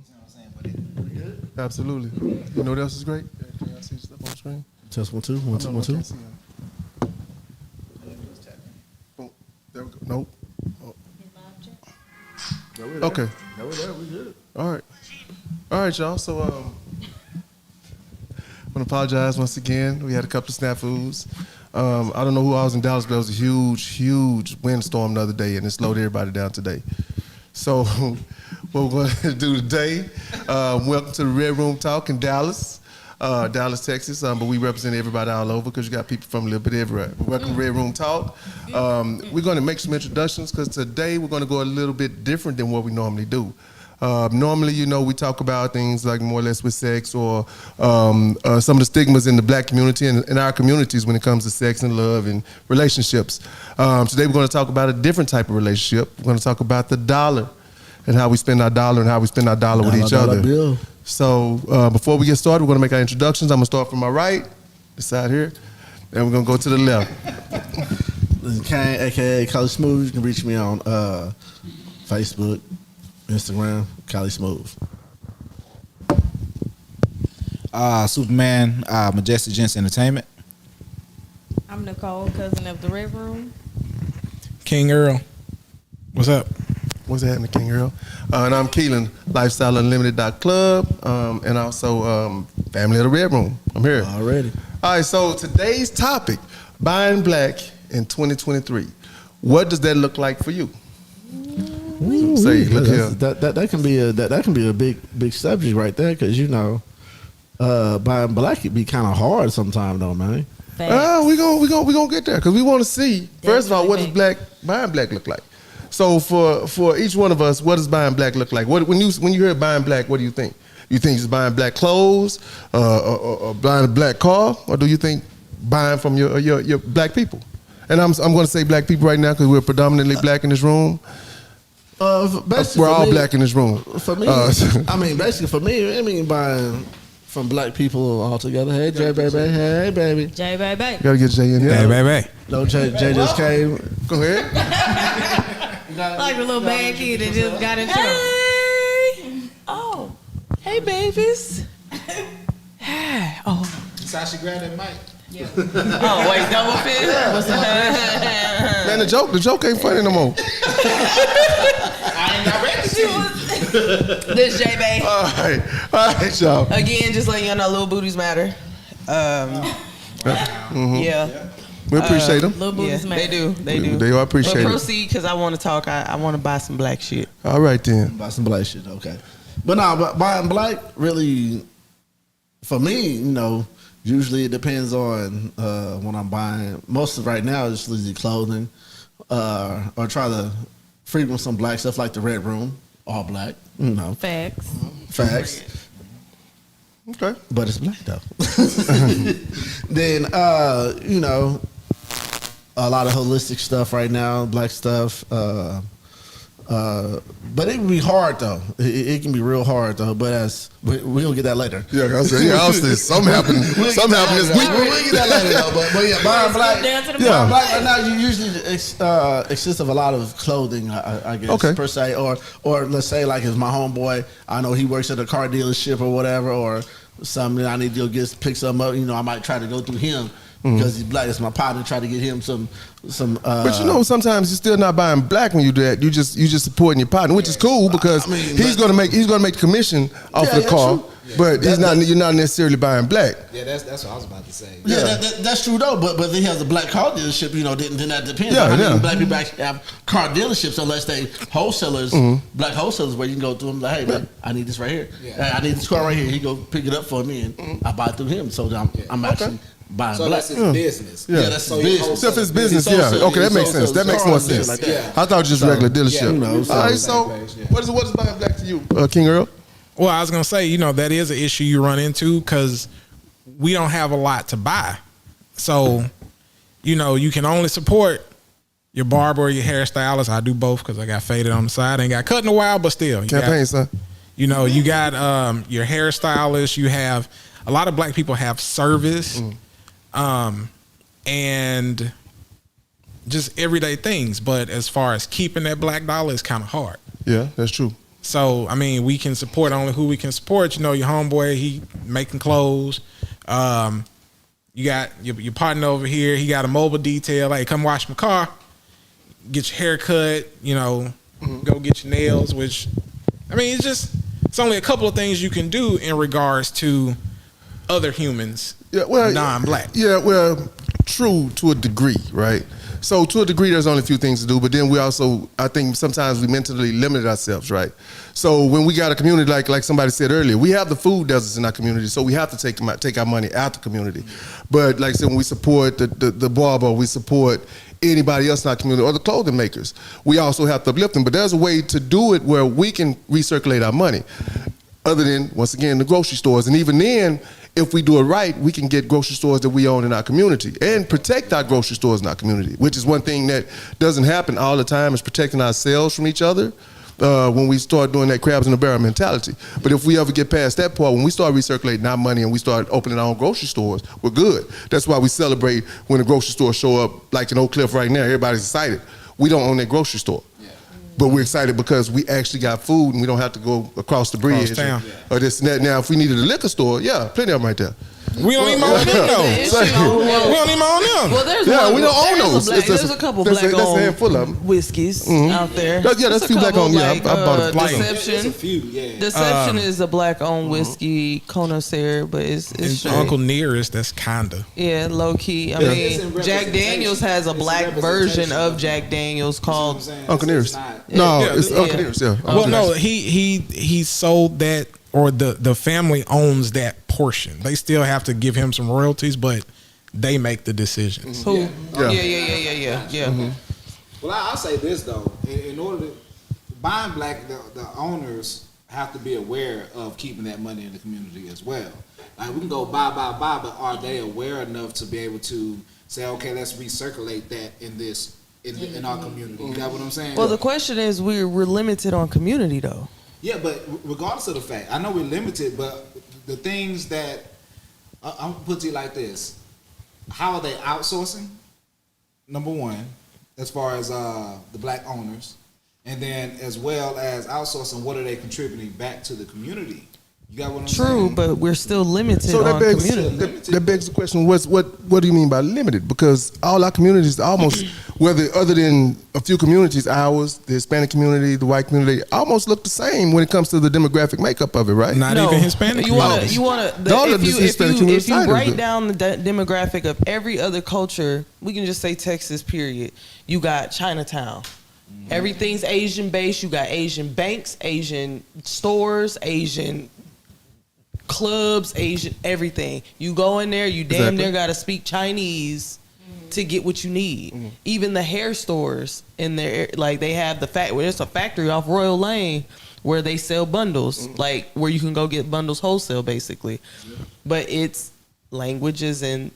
know what I'm saying? But it good. Absolutely. You know what else is great? Can I see stuff on the screen? Test 1 2 1 2 1 2. Boom. There we go. Nope. Oh. No, Okay. No, we're there. We good. All right, y'all. So I want to apologize once again. We had a couple of snafus. I don't know who I was in Dallas, but it was a huge windstorm the other day, and it slowed everybody down today. So what we're going to do today, welcome to the Red Room Talk in Dallas, Texas. But we represent everybody all over because you got people from a little bit everywhere. Welcome to Red Room Talk. We're going to make some introductions because today we're going to go a little bit different than what we normally do. Normally, we talk about things like more or less with sex or some of the stigmas in the black community and in our communities when it comes to sex and love and relationships. Today, we're going to talk about a different type of relationship. We're going to talk about the dollar and how we spend our dollar and how we spend our dollar with each other. Bill. So before we get started, we're going to make our introductions. I'm going to start from my right, this side here, and we're going to go to the left. This is Kane, a.k.a. Cali Smooth. You can reach me on Facebook, Instagram, Cali Smooth. Superman, Majestic Gents Entertainment. I'm Nicole, cousin of the Red Room. King Earl. What's up? What's happening, King Earl? And I'm Keelan, Lifestyle Unlimited.club, and also Family of the Red Room. I'm here. Already. All right, so today's topic, buying black in 2023. What does that look like for you? Say, look here. That can be a big subject right there because buying black can be kind of hard sometimes though, man. We gonna get there because we want to see first of all what does buying black look like. So for each one of us, what does buying black look like? When you hear buying black, what do you think? You think just buying black clothes, or buying a black car, or do you think buying from your black people? And I'm going to say black people right now because we're predominantly black in this room. We're all black in this room. For me, basically for me, buying from black people altogether. Hey, Jay, baby. Hey, baby. Jay, baby. Gotta get Jay in here. Hey, baby. No, Jay just came. Go ahead. Like a little bad kid that just got in trouble. Hey. Oh. Hey, babies. Oh. Sasha, grab that mic. Yeah. Oh, wait, double fist? Man, the joke ain't funny no more. I ain't got ready to. This J Bay. All right, y'all. Again, just letting y'all know little booties matter. Yeah. We appreciate them. Little booties They do. They all appreciate But it. proceed, because I want to talk. I want to buy some black shit. All right, then. Buy some black shit, okay. But buying black really, for me, usually it depends on what I'm buying. Most of right now is usually clothing, or try to frequent some black stuff like the Red Room, all black. Facts. Okay. But it's black though. Then a lot of holistic stuff right now, black stuff. But it can be hard though. It can be real hard though. But we'll get that later. Yeah, obviously something happened. Something happened this week. We'll get that later though. But yeah, buying black. Yeah. Black right now you usually consists of a lot of clothing, I guess, Okay. per se, or let's say like if my homeboy, I know he works at a car dealership or whatever, or something I need to go pick something up. I might try to go through him. Because he's black, it's my partner. Try to get him some. But sometimes you're still not buying black when you do that. You just supporting your partner, which is cool because he's gonna make commission off the car. True. But you're not necessarily buying black. Yeah, that's what I was about to say. Yeah, that's true though. But he has a black car dealership. Then that depends. Yeah, on how many yeah. black people actually have car dealerships, unless they wholesalers, black wholesalers, where you can go to them like, hey man, I need this right here. Yeah. I need this car right here. He go pick it up for me, and I buy it through him. So I'm actually buying So black. that's his business. Yeah. That's his business. Except his business, He's yeah. also- Okay, that he's makes also sense. That makes more sense. like that. I thought it was just regular dealership. Yeah, All right, so what is buying black to you, King Earl? Well, I was going to say, that is an issue you run into because we don't have a lot to buy. So, you can only support your barber or your hairstylist. I do both because I got faded on the side. Ain't got cut in a while, but still. Campaign, son. You got your hairstylist. You have a lot of black people have service and just everyday things. But as far as keeping that black dollar, it's kind of hard. Yeah, that's true. So I mean, we can support only who we can support. You know, your homeboy, he making clothes. You got your partner over here. He got a mobile detail. Hey, come wash my car. Get your hair cut. You know, go get your nails. Which, I mean, it's only a couple of things you can do in regards to other humans, non-black. Yeah, well, true to a degree, right? So to a degree, there's only a few things to do, but then we also, I think sometimes we mentally limit ourselves, right? So when we got a community, like somebody said earlier, we have the food deserts in our community, so we have to take our money out the community. But like I said, when we support the barber, we support anybody else in our community or the clothing makers, we also have to uplift them. But there's a way to do it where we can recirculate our money, other than, once again, the grocery stores. And even then, if we do it right, we can get grocery stores that we own in our community and protect our grocery stores in our community, which is one thing that doesn't happen all the time, is protecting ourselves from each other when we start doing that crabs in the barrel mentality. But if we ever get past that part, when we start recirculating our money and we start opening our own grocery stores, we're good. That's why we celebrate when the grocery stores show up, like in Oak Cliff right now. Everybody's excited. We don't own that grocery store. But we're excited because we actually got food and we don't have to go across the bridge or this and that. Now, if we needed a liquor store, yeah, plenty of them right there. We don't even own them though. We don't even own them. Well, there's we don't own those. There's a couple that's black a handful of them. whiskeys out there. That's a few black owned. Yeah, I bought a black. Deception. a few, yeah. Deception is a black owned whiskey connoisseur, but it's straight. Uncle Nearest, that's kinda. Yeah, low key. I It's mean, in Jack Daniels has a It's black representation. version of Jack Daniels called. Uncle Nearest. Not, No, Yeah, it's yeah. Uncle Nearest. Yeah. Well, no, he sold that, or the family owns that portion. They still have to give him some royalties, but they make the decisions. Who? Yeah. Yeah. Well, I'll say this though. In order to buying black, the owners have to be aware of keeping that money in the community as well. Like we can go buy, but are they aware enough to be able to say, okay, let's recirculate that in our community? You got what I'm saying? Well, the question is, we're limited on community though. Yeah, but regardless of the fact, I know we're limited, but the things that I'm gonna put to you like this: how are they outsourcing? Number one, as far as the black owners, and then as well as outsourcing, what are they contributing back to the community? You got what I'm saying? True, but we're still limited So on community. that begs the question: what do you mean by limited? Because all our communities, almost, whether other than a few communities, ours, the Hispanic community, the white community, almost look the same when it comes to the demographic makeup of it, right? Not even Hispanic. You want to. All of this Hispanic community If you side of write it. down the demographic of every other culture, we can just say Texas. Period. You got Chinatown. Everything's Asian based. You got Asian banks, Asian stores, Asian clubs, Asian everything. You go in there, you damn near got to speak Chinese to get what you need. Even the hair stores in there, like they have there's a factory off Royal Lane where they sell bundles, like where you can go get bundles wholesale basically. But it's languages in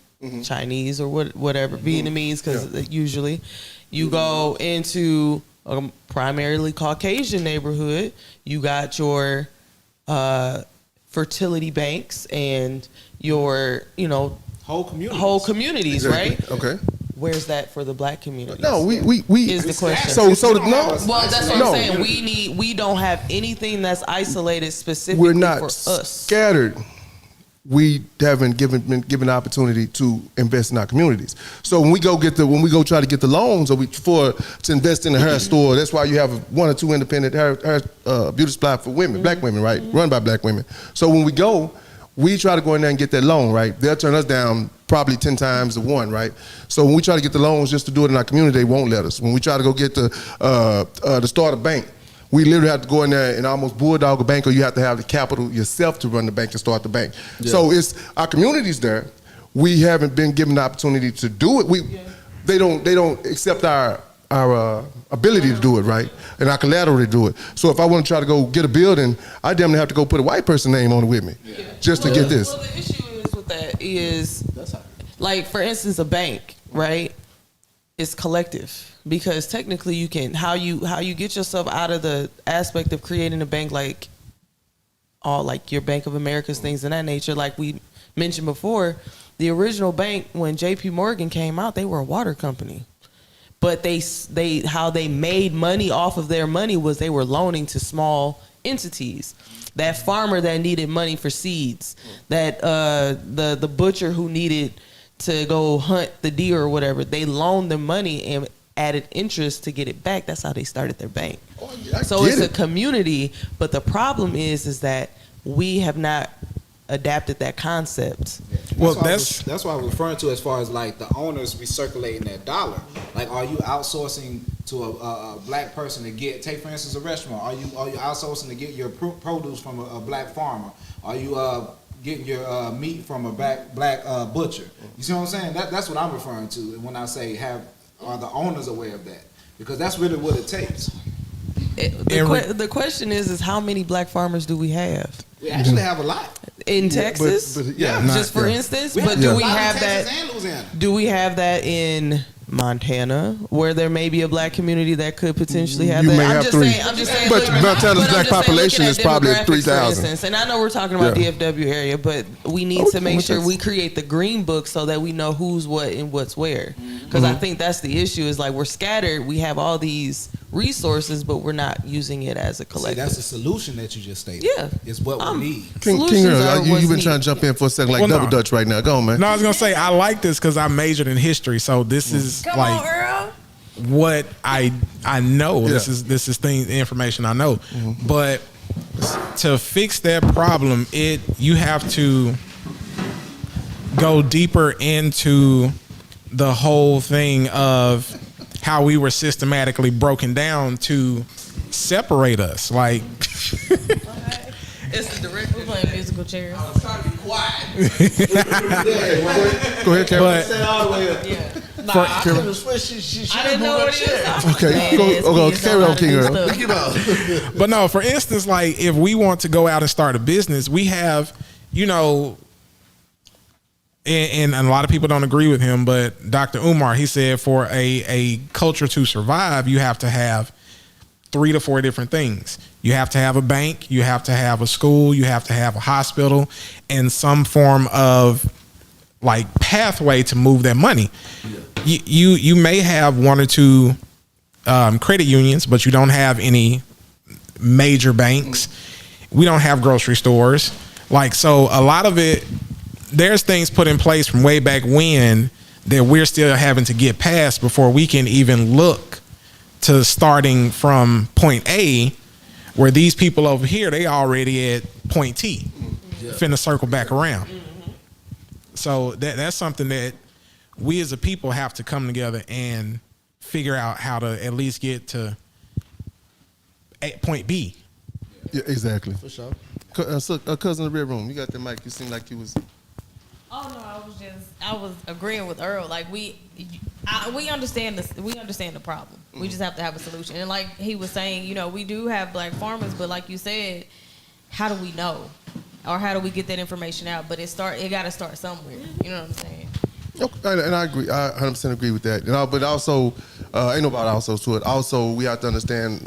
Chinese or whatever, Vietnamese, because usually you go into a primarily Caucasian neighborhood, you got your fertility banks and your, whole community. whole communities, right? Okay. Where's that for the black community? No, we is the question. So no. Well, that's what No. I'm saying. We don't have anything that's isolated specifically We're not for us. scattered. We haven't been given the opportunity to invest in our communities. So when we go try to get the loans to invest in a hair store, that's why you have one or two independent hair beauty supply for women, black women, right? Run by black women. So when we go, we try to go in there and get that loan, right? They'll turn us down probably 10 times to one, right? So when we try to get the loans just to do it in our community, they won't let us. When we try to go get to start a bank, we literally have to go in there and almost bulldog a bank, or you have to have the capital yourself to run the bank and start the bank. Yeah. So it's our communities there. We haven't been given the opportunity to do it. They don't accept our ability to do it, right? And our collateral to do it. So if I want to try to go get a building, I damn near have to go put a white person name on it with me just to get this. Well, the issue is with that is, like, for instance, a bank, right? It's collective, because technically you can how you get yourself out of the aspect of creating a bank, like your Bank of America's, things of that nature. Like we mentioned before, the original bank, when J.P. Morgan came out, they were a water company, but they how they made money off of their money was they were loaning to small entities. That farmer that needed money for seeds, that the butcher who needed to go hunt the deer or whatever, they loaned them money and added interest to get it back. That's how they started their bank. So it's a community, but the problem is that we have not adapted that concept. Well, that's what I was referring to as far as like the owners recirculating that dollar. Like, are you outsourcing to a black person to get, take for instance a restaurant? Are you outsourcing to get your produce from a black farmer? Are you getting your meat from a black butcher? You see what I'm saying? That's what I'm referring to when I say are the owners aware of that? Because that's really what it takes. The question is how many black farmers do we have? We actually have a lot in Texas. Just for instance, but do we have that? Do we have that in Montana, where there may be a black community that could potentially have that? I'm just saying. But Montana's black population is probably 3,000. And I know we're talking about DFW area, but we need to make sure we create the green book so that we know who's what and what's where. Because I think that's the issue. Is like we're scattered. We have all these resources, but we're not using it as a collective. See, that's the solution that you just stated. Yeah, it's what we need. King Earl, you've been trying to jump in for a second, like double dutch right now. Go on, man. No, I was gonna say I like this because I majored in history, so this is what I know. Yeah. This is information I know. But to fix that problem, you have to go deeper into the whole thing of how we were systematically broken down to separate us. Like it's the director playing musical chairs. I was trying to be quiet. Go ahead, Karen. Say all the way up. Yeah. I could have switched. She I didn't know what it was. Okay, go carry on, King Earl. Pick it up. But no, for instance, like if we want to go out and start a business, we have, and a lot of people don't agree with him, but Dr. Umar, he said for a culture to survive, you have to have 3 to 4 different things. You have to have a bank, you have to have a school, you have to have a hospital, and some form of like pathway to move that money. Yeah. You may have 1 or 2 credit unions, but you don't have any major banks. We don't have grocery stores. Like, so a lot of it, there's things put in place from way back when that we're still having to get past before we can even look to starting from point A, where these people over here, they already at point T, finna circle back around. So that's something that we as a people have to come together and figure out how to at least get to point B. Yeah, exactly. For sure. Cousin in the red room, you got the mic. You seem like you was. Oh no, I was agreeing with Earl. Like we understand this. We understand the problem. We just have to have a solution. And like he was saying, we do have black farmers, but like you said, how do we know, or how do we get that information out? But it got to start somewhere. You know what I'm saying? Okay, and I agree. I 100% agree with that. But also, ain't nobody also to it. Also, we have to understand.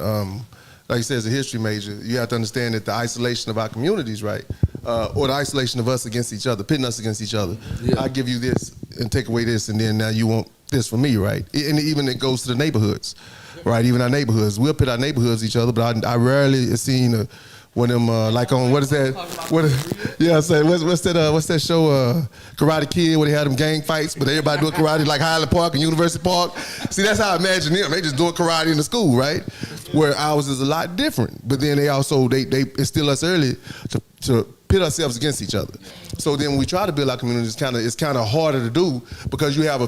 Like you said, as a history major, you have to understand that the isolation of our communities, right? Or the isolation of us against each other, pitting us against each other. Yeah. I give you this and take away this, and then now you want this from me, right? And even it goes to the neighborhoods, right? Even our neighborhoods. We'll pit our neighborhoods each other, but I rarely have seen one of them, like on, what is that? What's that show, Karate Kid, where they had them gang fights, but everybody doing karate like Highland Park and University Park? See, that's how I imagine them. They just doing karate in the school, right? Where ours is a lot different. But then they also, they instill us early to pit ourselves against each other. So then when we try to build our communities, it's kind of harder to do because you have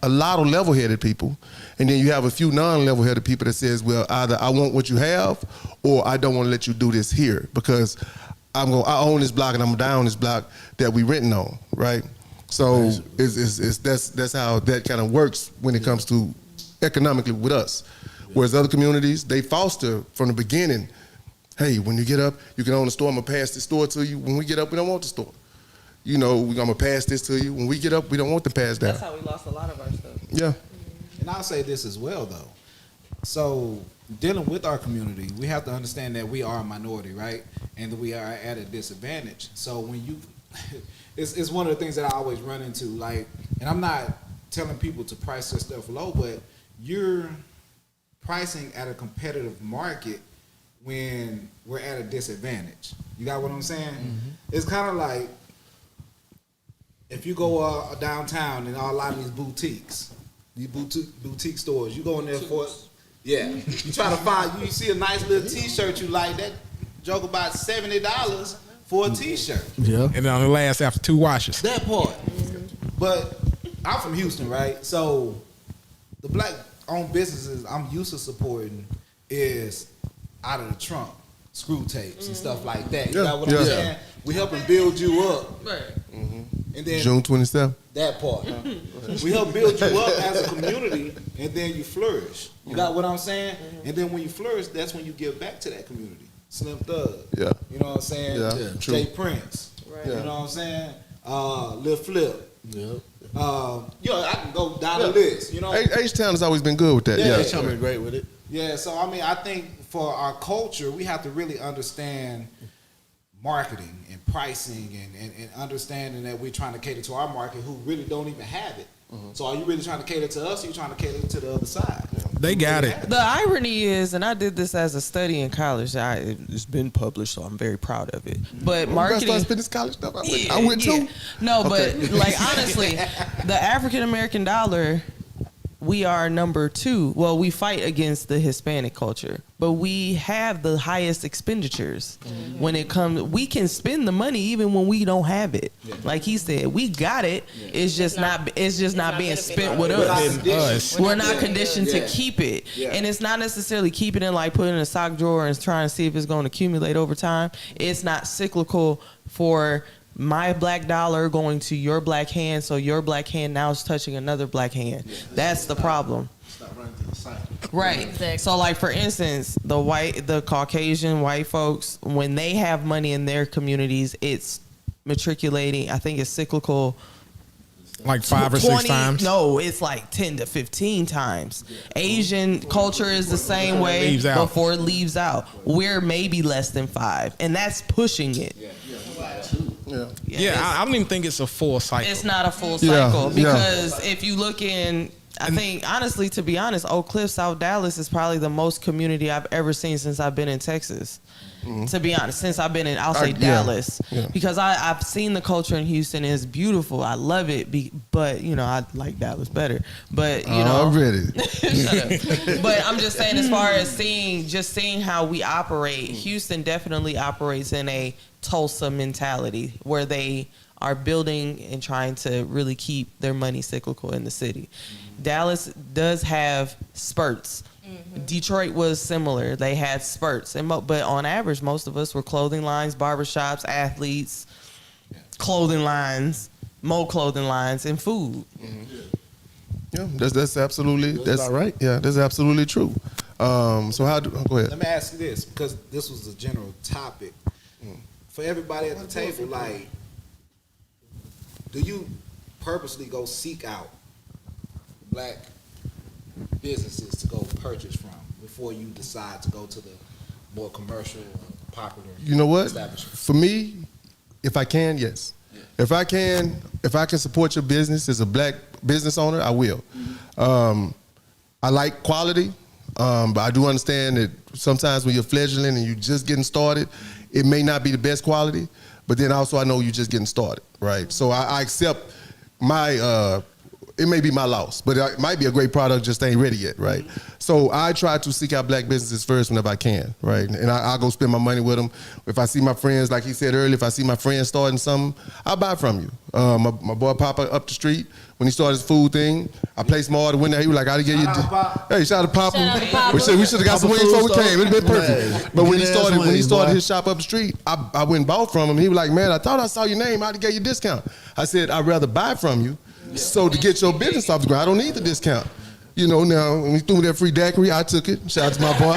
a lot of level-headed people, and then you have a few non-level-headed people that says, well, either I want what you have, or I don't want to let you do this here because I own this block and I'm down this block that we renting on, right? So that's how that kind of works when it comes to economically with us. Whereas other communities, they foster from the beginning, hey, when you get up, you can own the store, I'm gonna pass this store to you. When we get up, we don't want the store. We're gonna pass this to you. When we get up, we don't want the pass down. That's how we lost a lot of our stuff. Yeah. And I'll say this as well, though. So dealing with our community, we have to understand that we are a minority, right? And that we are at a disadvantage. So when it's one of the things that I always run into, like, and I'm not telling people to price their stuff low, but you're pricing at a competitive market when we're at a disadvantage. You got what I'm saying? It's kind of like if you go downtown and a lot of these boutiques, boutique stores, you go in there for you try to find, you see a nice little T-shirt you like, that joke about $70 for a T-shirt. Yeah. And it only lasts after 2 washes. That part. But I'm from Houston, right? So the black-owned businesses I'm used to supporting is out of the trunk, screw tapes and stuff like that. You got what I'm saying? We helping build you up. Right. And then June 27th. that part. We help build you up as a community, and then you flourish. You got what I'm saying? And then when you flourish, that's when you give back to that community. Slim Thug. Yeah. You know what I'm saying? Yeah, true. Jay Prince. Right. You know what I'm saying? Lil Flip. Yeah. I can go down the list. You know? H-Town has always been good with that. Yeah. Yeah. They tell me great with it. Yeah, so I mean, I think for our culture, we have to really understand marketing and pricing and understanding that we're trying to cater to our market who really don't even have it. So are you really trying to cater to us or are you trying to cater to the other side? They got it. The irony is, and I did this as a study in college. It's been published, so I'm very proud of it. But marketing, Start spending college stuff. I went too. No, but like honestly, the African American dollar, we are number 2. Well, we fight against the Hispanic culture, but we have the highest expenditures when it comes. We can spend the money even when we don't have it. Like he said, we got it. It's just not. It's just not being spent with us. We're not conditioned to keep it, and it's not necessarily keeping it like putting it in a sock drawer and trying to see if it's going to accumulate over time. It's not cyclical for my black dollar going to your black hand, so your black hand now is touching another black hand. That's the problem. Stop running through the cycle. Right. Exactly. So like for instance, the Caucasian white folks, when they have money in their communities, it's matriculating. I think it's cyclical. Like 5 or 6 times. No, it's like 10 to 15 times. Asian culture is the same way Leaves out. before it leaves out. We're maybe less than 5, and that's pushing it. Yeah, I don't even think it's a full cycle. It's not a full Yeah, cycle yeah. because if you look in, I think honestly, to be honest, Oak Cliff, South Dallas is probably the most community I've ever seen since I've been in Texas. To be honest, since I've been in, I'll say Dallas, because I've seen the culture in Houston. It's beautiful. I love it, but you know, I like Dallas better. But you know, Already. but I'm just saying, as far as seeing how we operate, Houston definitely operates in a Tulsa mentality where they are building and trying to really keep their money cyclical in the city. Dallas does have spurts. Detroit was similar. They had spurts, but on average, most of us were clothing lines, barbershops, athletes, clothing lines, more clothing lines, and food. Yeah, that's absolutely that's about right. Yeah, that's absolutely true. So go ahead. Let me ask you this, because this was a general topic. For everybody at the table, like, do you purposely go seek out black businesses to go purchase from before you decide to go to the more commercial, popular? You know what? establishments? For me, if I can, yes. If I can support your business as a black business owner, I will. I like quality, but I do understand that sometimes when you're fledgling and you're just getting started, it may not be the best quality. But then also I know you're just getting started, right? So I accept it may be my loss, but it might be a great product, just ain't ready yet, right? So I try to seek out black businesses first whenever I can, right? And I'll go spend my money with them. If I see my friends, like he said earlier, if I see my friends starting something, I'll buy from you. My boy Papa up the street, when he started his food thing, I placed my order, went there, he was like, I'll get you. Hey, shout out to Papa. Shout out to Papa. We should have got some Papa wings before we food came. It'd been perfect. Yeah. But when he Good ass started wings, his boy. shop up the street, I went and bought from him. He was like, man, I thought I saw your name. I'd get you a discount. I said, I'd rather buy from you. So to get your business off the ground, I don't need the discount. You know, now when he threw me that free daiquiri, I took it. Shout out to my boy.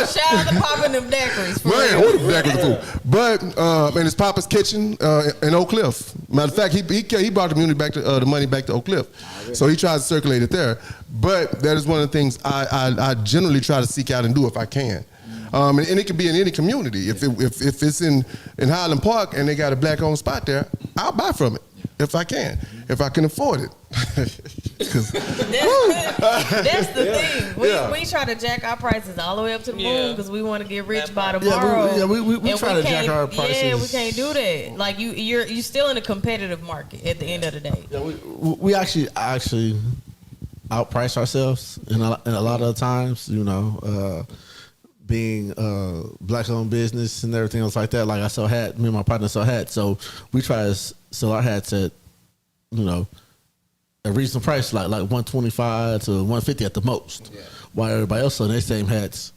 Shout out to popping them daiquiris. For Man, real. what the daiquiri food. But and it's Papa's Kitchen in Oak Cliff. Matter of fact, he brought the community back to the money back to Oak Cliff. So he tries to circulate it there. But that is one of the things I generally try to seek out and do if I can. And it can be in any community. If it's in Highland Park and they got a black-owned spot there, I'll buy from it if I can, if I can afford it. 'Cause- That's the thing. Yeah. We try to jack our prices all the way up to the moon Yeah. because we want to get rich by Yeah, tomorrow. we And try to jack can't- our prices. Yeah, we can't do that. Like you're still in a competitive market at the end of the day. Yeah, we actually outprice ourselves in a lot of the times, you know, being black owned business and everything else like that. Like I sell hats, me and my partner sell hats, so we try to sell our hats at, you know, a reasonable price, like $125 to $150 at the most. Yeah. While everybody else selling their same hats,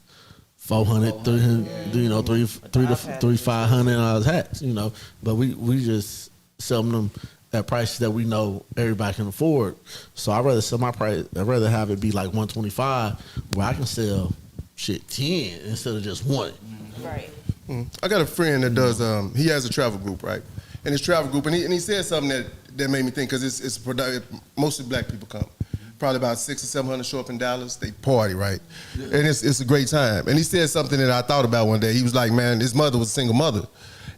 $400, $300, you know, $500 hats, you know. But we just sell them at prices that we know everybody can afford. So I'd rather sell my price. I'd rather have it be like $125, where I can sell 10 instead of just one. Right. I got a friend that does. He has a travel group, right? And his travel group, and he said something that made me think, because it's mostly black people come. Probably about 600 or 700 show up in Dallas. They party, right? Yeah. And it's a great time. And he said something that I thought about one day. He was like, man, his mother was a single mother.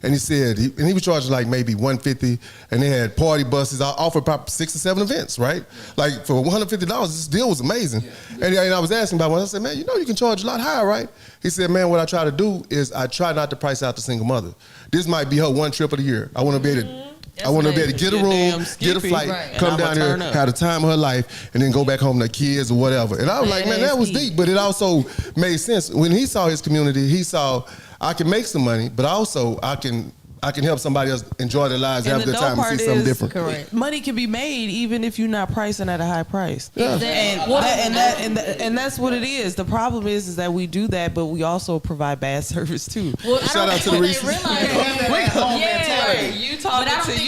And he said, he was charging like maybe $150, and they had party buses. I offered about 6 or 7 events, right? Like for $150, this deal was amazing. And I was asking about one. I said, man, you know you can charge a lot higher, right? He said, man, what I try to do is I try not to price out the single mother. This might be her one trip of the year. I want to be able to get a room, get a flight, come down here, have the time of her life, and then go back home to kids or whatever. And I was like, man, that was deep. But it also made sense. When he saw his community, he saw, I can make some money, but also I can help somebody else enjoy their lives, have a good time, and see something different. Correct. Money can be made even if you're not pricing at a high price. Yeah. And that's what it is. The problem is that we do that, but we also provide bad service too. Well, Shout out to the Reese's. You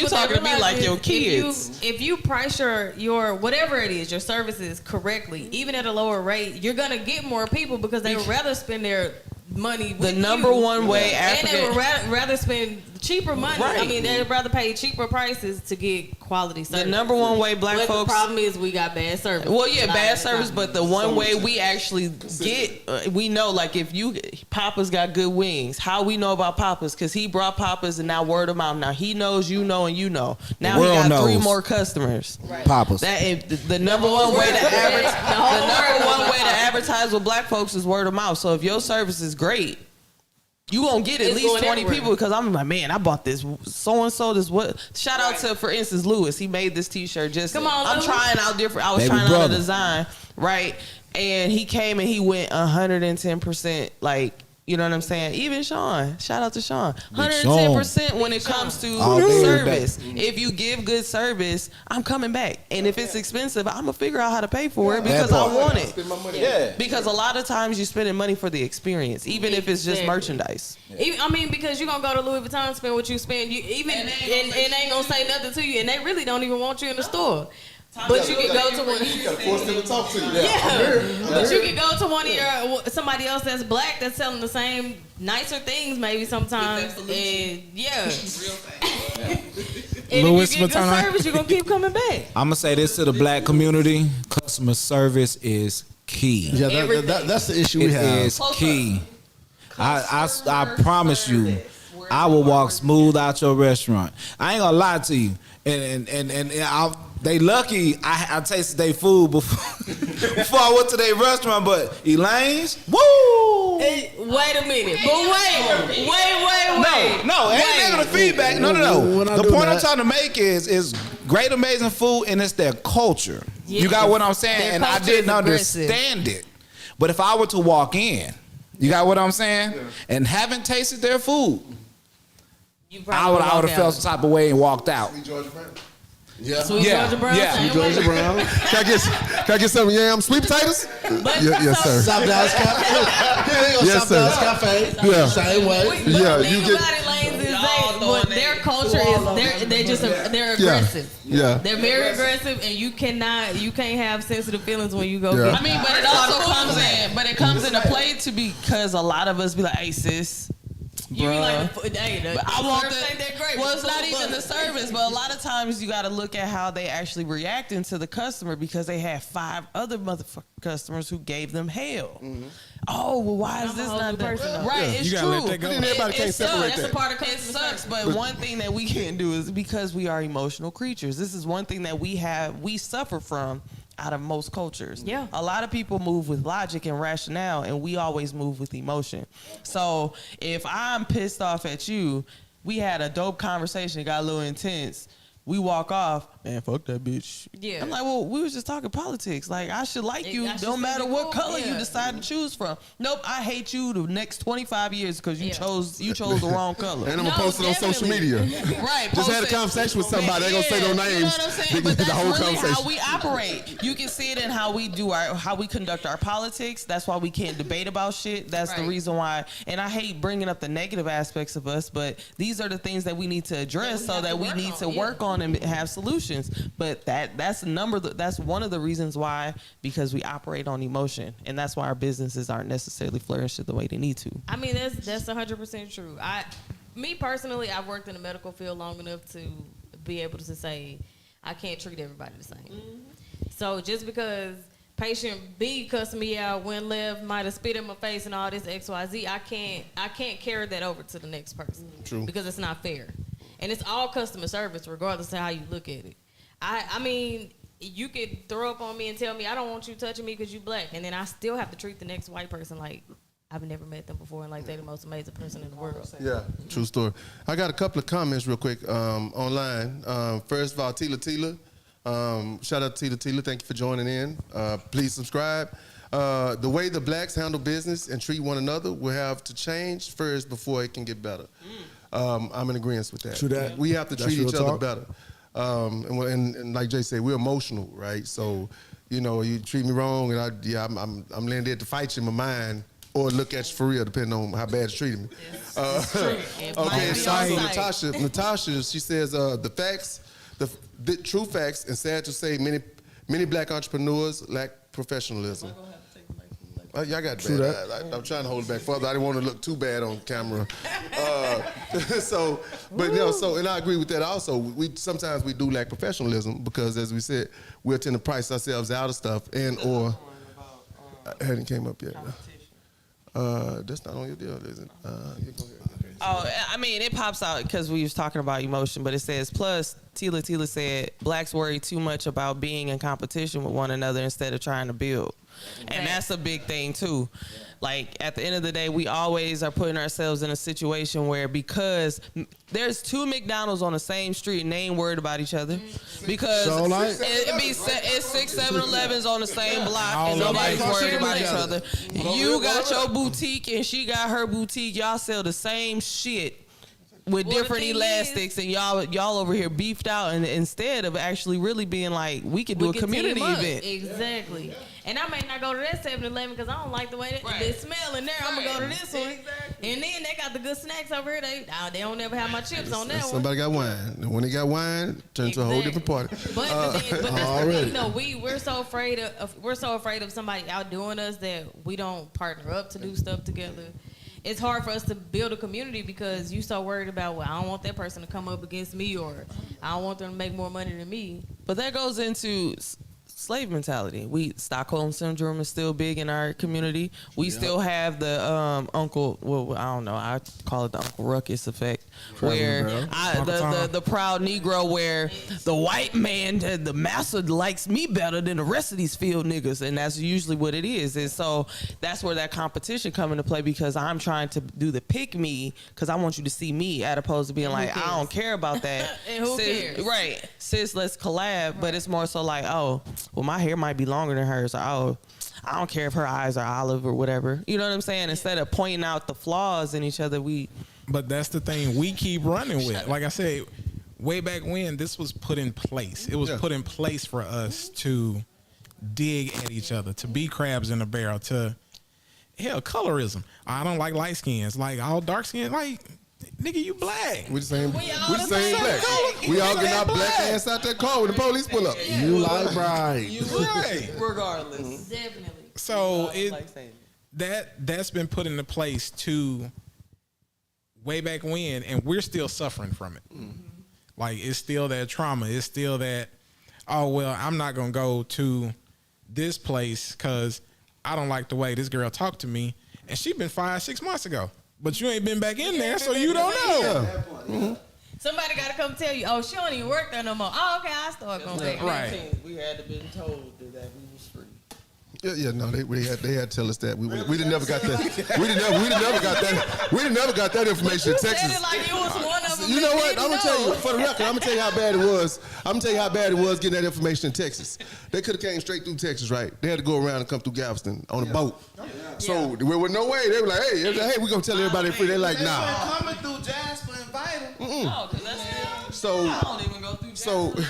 talking to me like your kids. If you price your whatever it is, your services correctly, even at a lower rate, you're gonna get more people because they would rather spend their money with the number one way and they would African rather spend cheaper money. Right. I mean, they'd rather pay cheaper prices to get quality service. the number one way black But folks. the problem is we got bad service. Well, yeah, A lot bad of the service, time. but the one way we actually get, we know, like if Papa's got good wings. How we know about Papa's? Because he brought Papa's and now word of mouth. Now he knows, you know, and you know. Now he got 3 more customers. Right. Papa's. That the number one way to advertise with black folks is word of mouth. So if your service is great, you gonna get at It's least going 20 everywhere. people, because I'm like, man, I bought this so and so. This what? Shout out to, for instance, Lewis. He made this T-shirt. Just Come on, I'm Lewis. trying out different. I was Baby trying out a brother. design, right? And he came and he went 110%. Like, you know what I'm saying? Even Sean. Shout out to Sean. 110% when it comes to All day, service. If you give good service, I'm coming back. And if it's expensive, I'm gonna figure out how to pay for it because I want it. Yeah. Because a lot of times you're spending money for the experience, even if it's just Exactly. merchandise. Even, I mean, because you're gonna go to Louis Vuitton, spend what you spend, and they ain't gonna say nothing to you, and they really don't even want you in the store. But you can go to one. You gotta force them to talk to you. Yeah, but you can go to one of your somebody else that's black that's selling the same nicer things maybe sometimes, and yeah. And Louis if you get good Vuitton. service, you're gonna keep coming back. I'm gonna say this to the black community: customer service is key. Yeah, that's the issue we It have. is key. I promise you, I will walk smooth out your restaurant. I ain't gonna lie to you, and they lucky I tasted their food before I went to their restaurant. But Elaine's, woo! Wait a minute, but wait. No, ain't negative feedback. No. When I The do point I'm that- trying to make is great, amazing food, and it's their culture. Yes. You got what I'm saying? Their And I culture didn't is aggressive. understand it. But if I were to walk in, you got what I'm saying, and haven't tasted their food, You I would have felt some type of way and walked out. Yeah. Sweet Yeah, Georgia Brown. yeah. same Georgia way. Brown. Can I get some yam sweet potatoes? But Yes, sir. South Dallas Cafe. Yeah, Yes, South sir. Dallas Cafe. Yeah. Same way. But Yeah, the thing you get- about it, Lanes, is all throwing their that- culture is they're aggressive. Yeah. They're very aggressive, and you can't have sensitive feelings when you go Yeah. get. I mean, but it also comes into play to because a lot of us be like, hey sis, You be like, bruh. hey, But I want service ain't that great. well, it's not even the service, but a lot of times you got to look at how they actually reacting to the customer because they had 5 other motherfucking customers who gave them hell. Oh, well, why is I'm a this whole not new done? person, though. Right, Yeah. it's You true. gotta let that go. But then everybody can't sucks. separate That's that. a part of It customer sucks, but one thing that we can't do is because we are emotional creatures. This is one thing that we suffer from out of most cultures. Yeah. A lot of people move with logic and rationale, and we always move with emotion. So if I'm pissed off at you, we had a dope conversation, got a little intense. We walk off, man, fuck that bitch. Yeah. I'm like, well, we was just talking politics. Like, I should like you, I should no matter be what cool. color you Yeah. decide to choose from. Nope, I hate you the next 25 years because you Yeah. chose the wrong color. And I'm gonna No, post it on social media. Right. Just had a post it. conversation with somebody. They gonna say no You know names. what I'm saying? The But that's whole really conversation. how we operate. You can see it in how we do how we conduct our politics. That's why we can't debate about shit. That's the Right. reason why. And I hate bringing up the negative aspects of us, but these are the things that we need to address we so have that to we work need on, to yeah. work on and have solutions. But that's one of the reasons why, because we operate on emotion, and that's why our businesses aren't necessarily flourishing the way they need to. I mean, that's 100% true. Me personally, I've worked in the medical field long enough to be able to say I can't treat everybody the same. Mm-hmm. So just because patient B cussed me out, went left, might have spit in my face and all this XYZ, I can't carry that over to the next person. True. Because it's not fair. And it's all customer service, regardless of how you look at it. I mean, you could throw up on me and tell me I don't want you touching me because you black, and then I still have to treat the next white person like I've never met them before and like they're the most amazing person in the world. Yeah, true story. I got a couple of comments real quick online. First of all, Tila. Shout out to Tila. Thank you for joining in. Please subscribe. The way the blacks handle business and treat one another will have to change first before it can get better. I'm in agreement with that. True that. We have to That's treat real each other talk. better. And like Jay said, we're emotional, right? So, you treat me wrong, and I'm laying there to fight you in my mind, or look at you for real, depending on how bad you treated me. It might Okay, be so on site. Natasha, she says the facts, the true facts, and sad to say, many black entrepreneurs lack professionalism. Y'all got True bad. that. I'm trying to hold it back further. I didn't want to look too bad on camera. And I agree with that also. Sometimes we do lack professionalism because, as we said, we'll tend to price ourselves out of stuff or it hadn't came up yet. That's not on your deal, is it? You go ahead. Oh, I mean, it pops out because we was talking about emotion, but it says, plus, Tila said, blacks worry too much about being in competition with one another instead of trying to build. And that's a big thing, too. Like, at the end of the day, we always are putting ourselves in a situation where, because there's two McDonald's on the same street and they ain't worried about each other. Because So, like- it's 6 7-Elevens on the same block All and of nobody's them. worried about each other. You got your boutique and she got her boutique. Y'all sell the same shit with Well, the different thing elastics, and y'all over here beefed out, and instead of actually really being like, we could do We a can community team up. event. Exactly. And I may not go to that 7-Eleven because I don't like the way they smell in there. I'm going to go to this one. And then they got the good snacks over here. They don't never have my chips on that one. Somebody got wine. And when they got wine, turn to a whole different party. But that's the already. thing, though. We're so afraid of somebody outdoing us that we don't partner up to do stuff together. It's hard for us to build a community because you so worried about, well, I don't want that person to come up against me, or I don't want them to make more money than me. But that goes into slave mentality. Stockholm syndrome is still big in our community. We still have the uncle. Well, I don't know. I call it the Uncle Ruckus effect, where the proud Negro, where the white man, the master likes me better than the rest of these field niggas, and that's usually what it is. And so that's where that competition come into play, because I'm trying to do the pick me because I want you to see me, as opposed to being like, I don't care about that. And who cares? Right, sis, let's collab. But it's more so like, oh, well, my hair might be longer than hers, or oh, I don't care if her eyes are olive or whatever. You know what I'm saying? Instead of pointing out the flaws in each other, But that's the thing we keep running with. Like I said, way back when, this was put in place. It was put in place for us to dig at each other, to be crabs in a barrel, to colorism. I don't like light skins. Like all dark skins, like nigga, you black. We the same. We We all the the same same black. color. We all We getting our black. black ass out that car when the police pull up. You like bright. Right. regardless. Definitely. So Like saying that's been put into place to way back when, and we're still suffering from it. Like, it's still that trauma. It's still that, oh, well, I'm not going to go to this place because I don't like the way this girl talked to me. And she been fired 6 months ago. But you ain't been back in there, so you don't know. Somebody got to come tell you, oh, she don't even work there no more. Oh, okay, I start going back. Right. We had to been told that we was free. No, they had to tell us that we didn't never got that. We didn't never got that information in You said Texas. it like it was one of them. You know what? I'm didn't gonna tell you know. for the record. I'm gonna tell you how bad it was. I'm gonna tell you how bad it was getting that information in Texas. They could have came straight through Texas, right? They had to go around and come through Galveston on a boat. So there was no way. They were like, hey, we gonna tell everybody free. They're like, nah. Coming through Jasper and Vital. No, because that's So I don't even go through Jackson.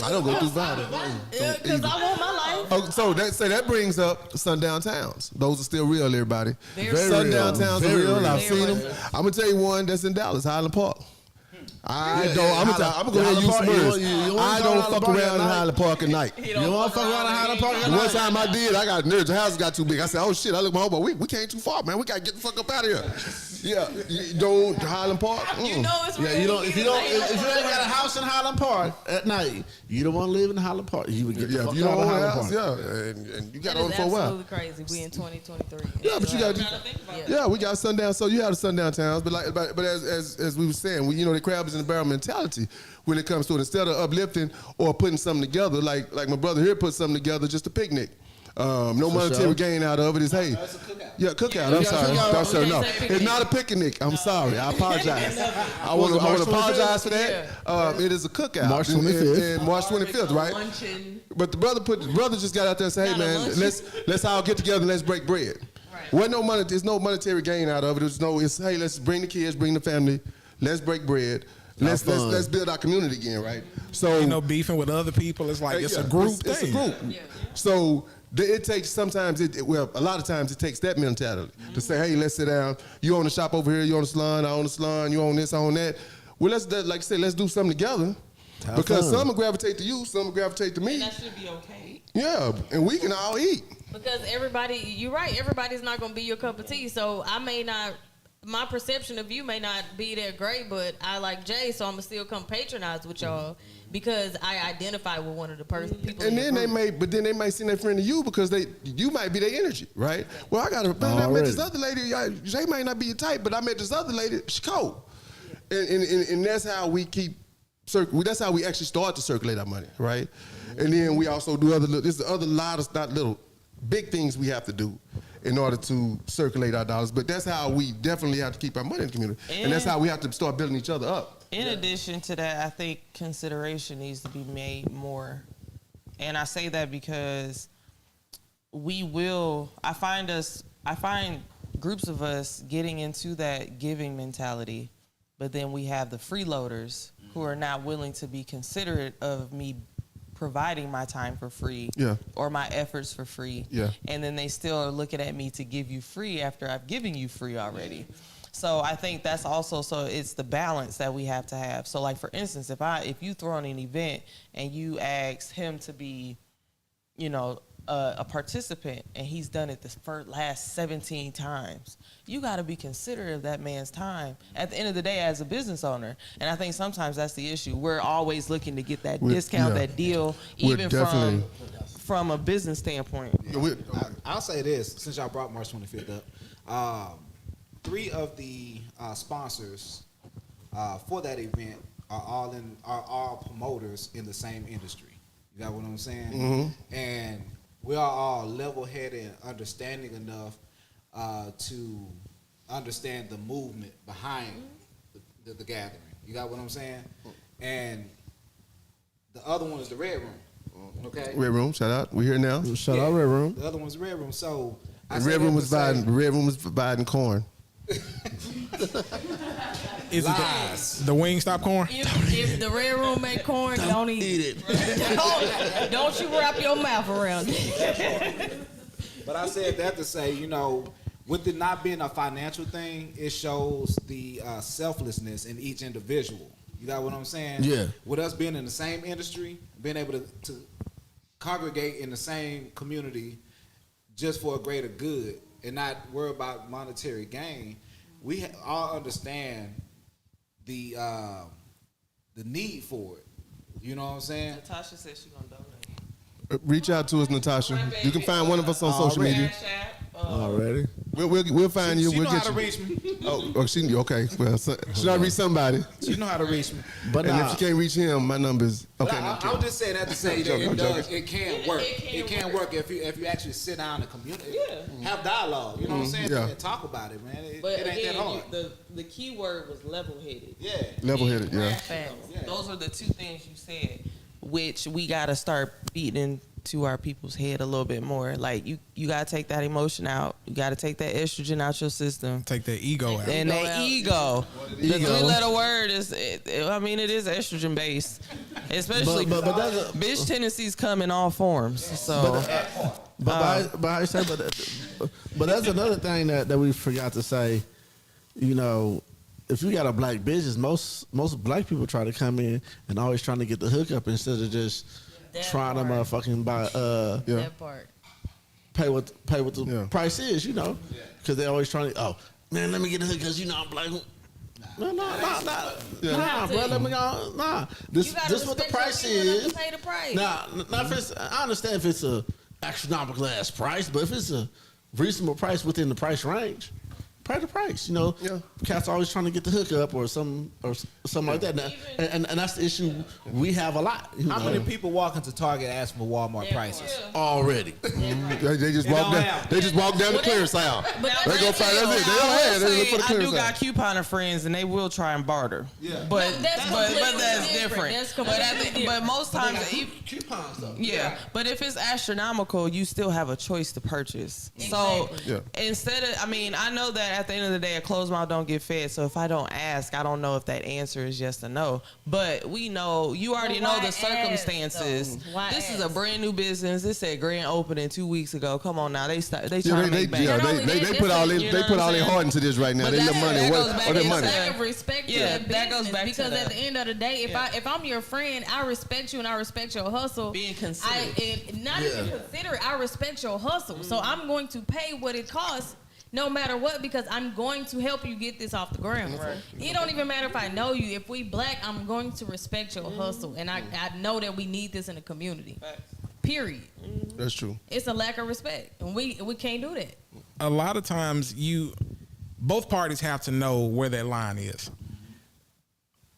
I don't go through Vital. Because I want my life. Oh, so that brings up sundown towns. Those are still real, everybody. Very Sundown real. towns are Very real. real. I've seen Very them. I'm gonna tell you one that's in Dallas, Highland Park. I'm gonna go ahead and Highland use Park, some words. you wanna I go don't to fuck Highland Park around at in night? Highland Park at night. You don't want to fuck around in Highland Park at The night? one time I did, I got nervous. The house got too big. I said, "Oh shit!" I looked at my homeboy. We came too far, man. We gotta get the fuck up out of here. Yeah, you don't Highland Park. You know it's real. Yeah, you don't. If you ain't Like, got a house in Highland Park at night, you don't want to live in Highland Park. You would get the Yeah, fuck if you out don't of own a Highland house, Park. yeah, and you got that on is for a while. absolutely crazy. We in 2023. Yeah, but you got Yeah. yeah, we got sundown. So you have the sundown towns, but as we were saying, the crab is in the barrel mentality when it comes to it. Instead of uplifting or putting something together, like my brother here put something together, just a picnic. No monetary gain out of it. Is hey, yeah, cookout. I'm sorry, cookout. No, Okay, say it's not a picnic. I'm sorry. I apologize. I want to apologize for that. It is a cookout. March 25th. And March 25th, right? Luncheon. But the brother just got out there and said, "Hey Not a man, luncheon. let's all get together and let's break bread." Right. There's no monetary gain out of it. It's hey, let's bring the kids, bring the family, let's break bread. Let's build our community again, right? So Ain't no beefing with other people. It's like it's a group It's thing. a group. So it takes a lot of times it takes that mentality to say, hey, let's sit down. You own the shop over here. You own the salon. I own the salon. You own this. I own that. Well, like I said, let's do something together. Because some will gravitate to you, some will gravitate to me. And that should be okay. Yeah, and we can all eat. Because you're right, everybody's not going to be your cup of tea. So my perception of you may not be that great, but I like Jay, so I'm going to still come patronize with y'all because I identify with one of the people. And then they may see their friend to you because you might be their energy, right? Well, I met this other lady. Jay might not be your type, but I met this other lady. She cold, and that's how we keep. That's how we actually start to circulate our money, right? And then we also do there's other lot of not little big things we have to do in order to circulate our dollars. But that's how we definitely have to keep our money in the community, and that's how we have to start building each other up. In addition to that, I think consideration needs to be made more. And I say that because I find groups of us getting into that giving mentality, but then we have the freeloaders who are not willing to be considerate of me providing my time for free or my efforts for free. Yeah. And then they still are looking at me to give you free after I've given you free already. So I think that's also, it's the balance that we have to have. So like for instance, if you throw on an event and you ask him to be, a participant and he's done it the last 17 times, you got to be considerate of that man's time at the end of the day as a business owner. And I think sometimes that's the issue. We're always looking to get that discount, that deal, even from a business standpoint. I'll say this, since y'all brought March 25th up, 3 of the sponsors for that event are all promoters in the same industry. You got what I'm saying? Mm-hmm. And we are all level-headed and understanding enough to understand the movement behind the gathering. You got what I'm saying? And the other one is the Red Room. Okay? Red Room, shout out. We here now. Shout out Red Room. The other one's Red Room. So The Red Room was providing corn. Is it the Wingstop corn? If the Red Room make corn, don't eat it. Don't you wrap your mouth around it. But I said that to say, with it not being a financial thing, it shows the selflessness in each individual. You got what I'm saying? Yeah. With us being in the same industry, being able to congregate in the same community just for a greater good and not worry about monetary gain, we all understand the need for it. You know what I'm saying? Natasha said she's going to donate. Reach out to us, Natasha. You can find one of us on social media. Cash App Already. We'll find you. She We'll know how get to you. reach me. Oh, she okay. Well, she not reach somebody. She know how to reach me. But And if you can't reach him, my number is But okay. I was just saying that to say that I'm joking. it can work. It It can can work if you actually sit down and communicate, have dialogue. You know what I'm saying? Yeah. And talk about it, man. It But ain't that again, hard. the key word was level-headed. Yeah. Level-headed, yeah. Facts. Yeah. Those are the two things you said, which we got to start beating to our people's head a little bit more. Like you got to take that emotion out. You got to take that estrogen out your system. Take that ego out. And that ego. The Ego. three-letter word is, it is estrogen based. Especially, But that's a- bitch tendencies come in all forms. So, But that's another thing that we forgot to say. You know, if you got a black business, most black people try to come in and always trying to get the hookup instead of just That trying to part. motherfucking buy Yeah. That part. pay what the Yeah. price is. You know, because they always trying to. Oh man, let me get a hook because you know I'm black. No, bro. Let me go. Nah, this You gotta what the respect price your people enough is. to pay the price. Nah, not if it's, I understand if it's a astronomical ass price, but if it's a reasonable price within the price range, pay the price. You know, Yeah. cats always trying to get the hookup or something like that. Now, and that's the issue we have a lot. You How know, many people walk into Target asking for Walmart prices? already? They just They walk don't down. have. They just walk down the clearance aisle. But They go find that's it. They don't have. They look for the I do clearance got aisle. couponer friends, and they will try and barter. Yeah. But No, that's but completely that's different. different. That's But completely but most times, Coupons though. yeah. But if it's astronomical, you still have a choice to purchase. So Exactly. Yeah. instead of, I mean, I know that at the end of the day, a closed mouth don't get fed. So if I don't ask, I don't know if that answer is yes or no. But we know, you already But know why the ask, circumstances. though? Why This is a ask? brand new business. This said grand opening 2 weeks ago. Come on now, they trying Yeah, to make bank. Not only they that, put all that's in, you they know put what all I'm their saying? heart into this right now. But They that's- love money. that What goes back or their into money? that. Lack of respect Yeah, to that that goes business, back to because that. at the end of the day, if I'm your friend, I respect you and I respect your hustle. Being considerate. Not even considerate. I respect your hustle, so I'm going to pay what it costs. No matter what, because I'm going to help you get this off the ground. It don't even matter if I know you. If we black, I'm going to respect your hustle, and I know that we need this in the community. Period. That's true. It's a lack of respect, and we can't do that. A lot of times both parties have to know where that line is.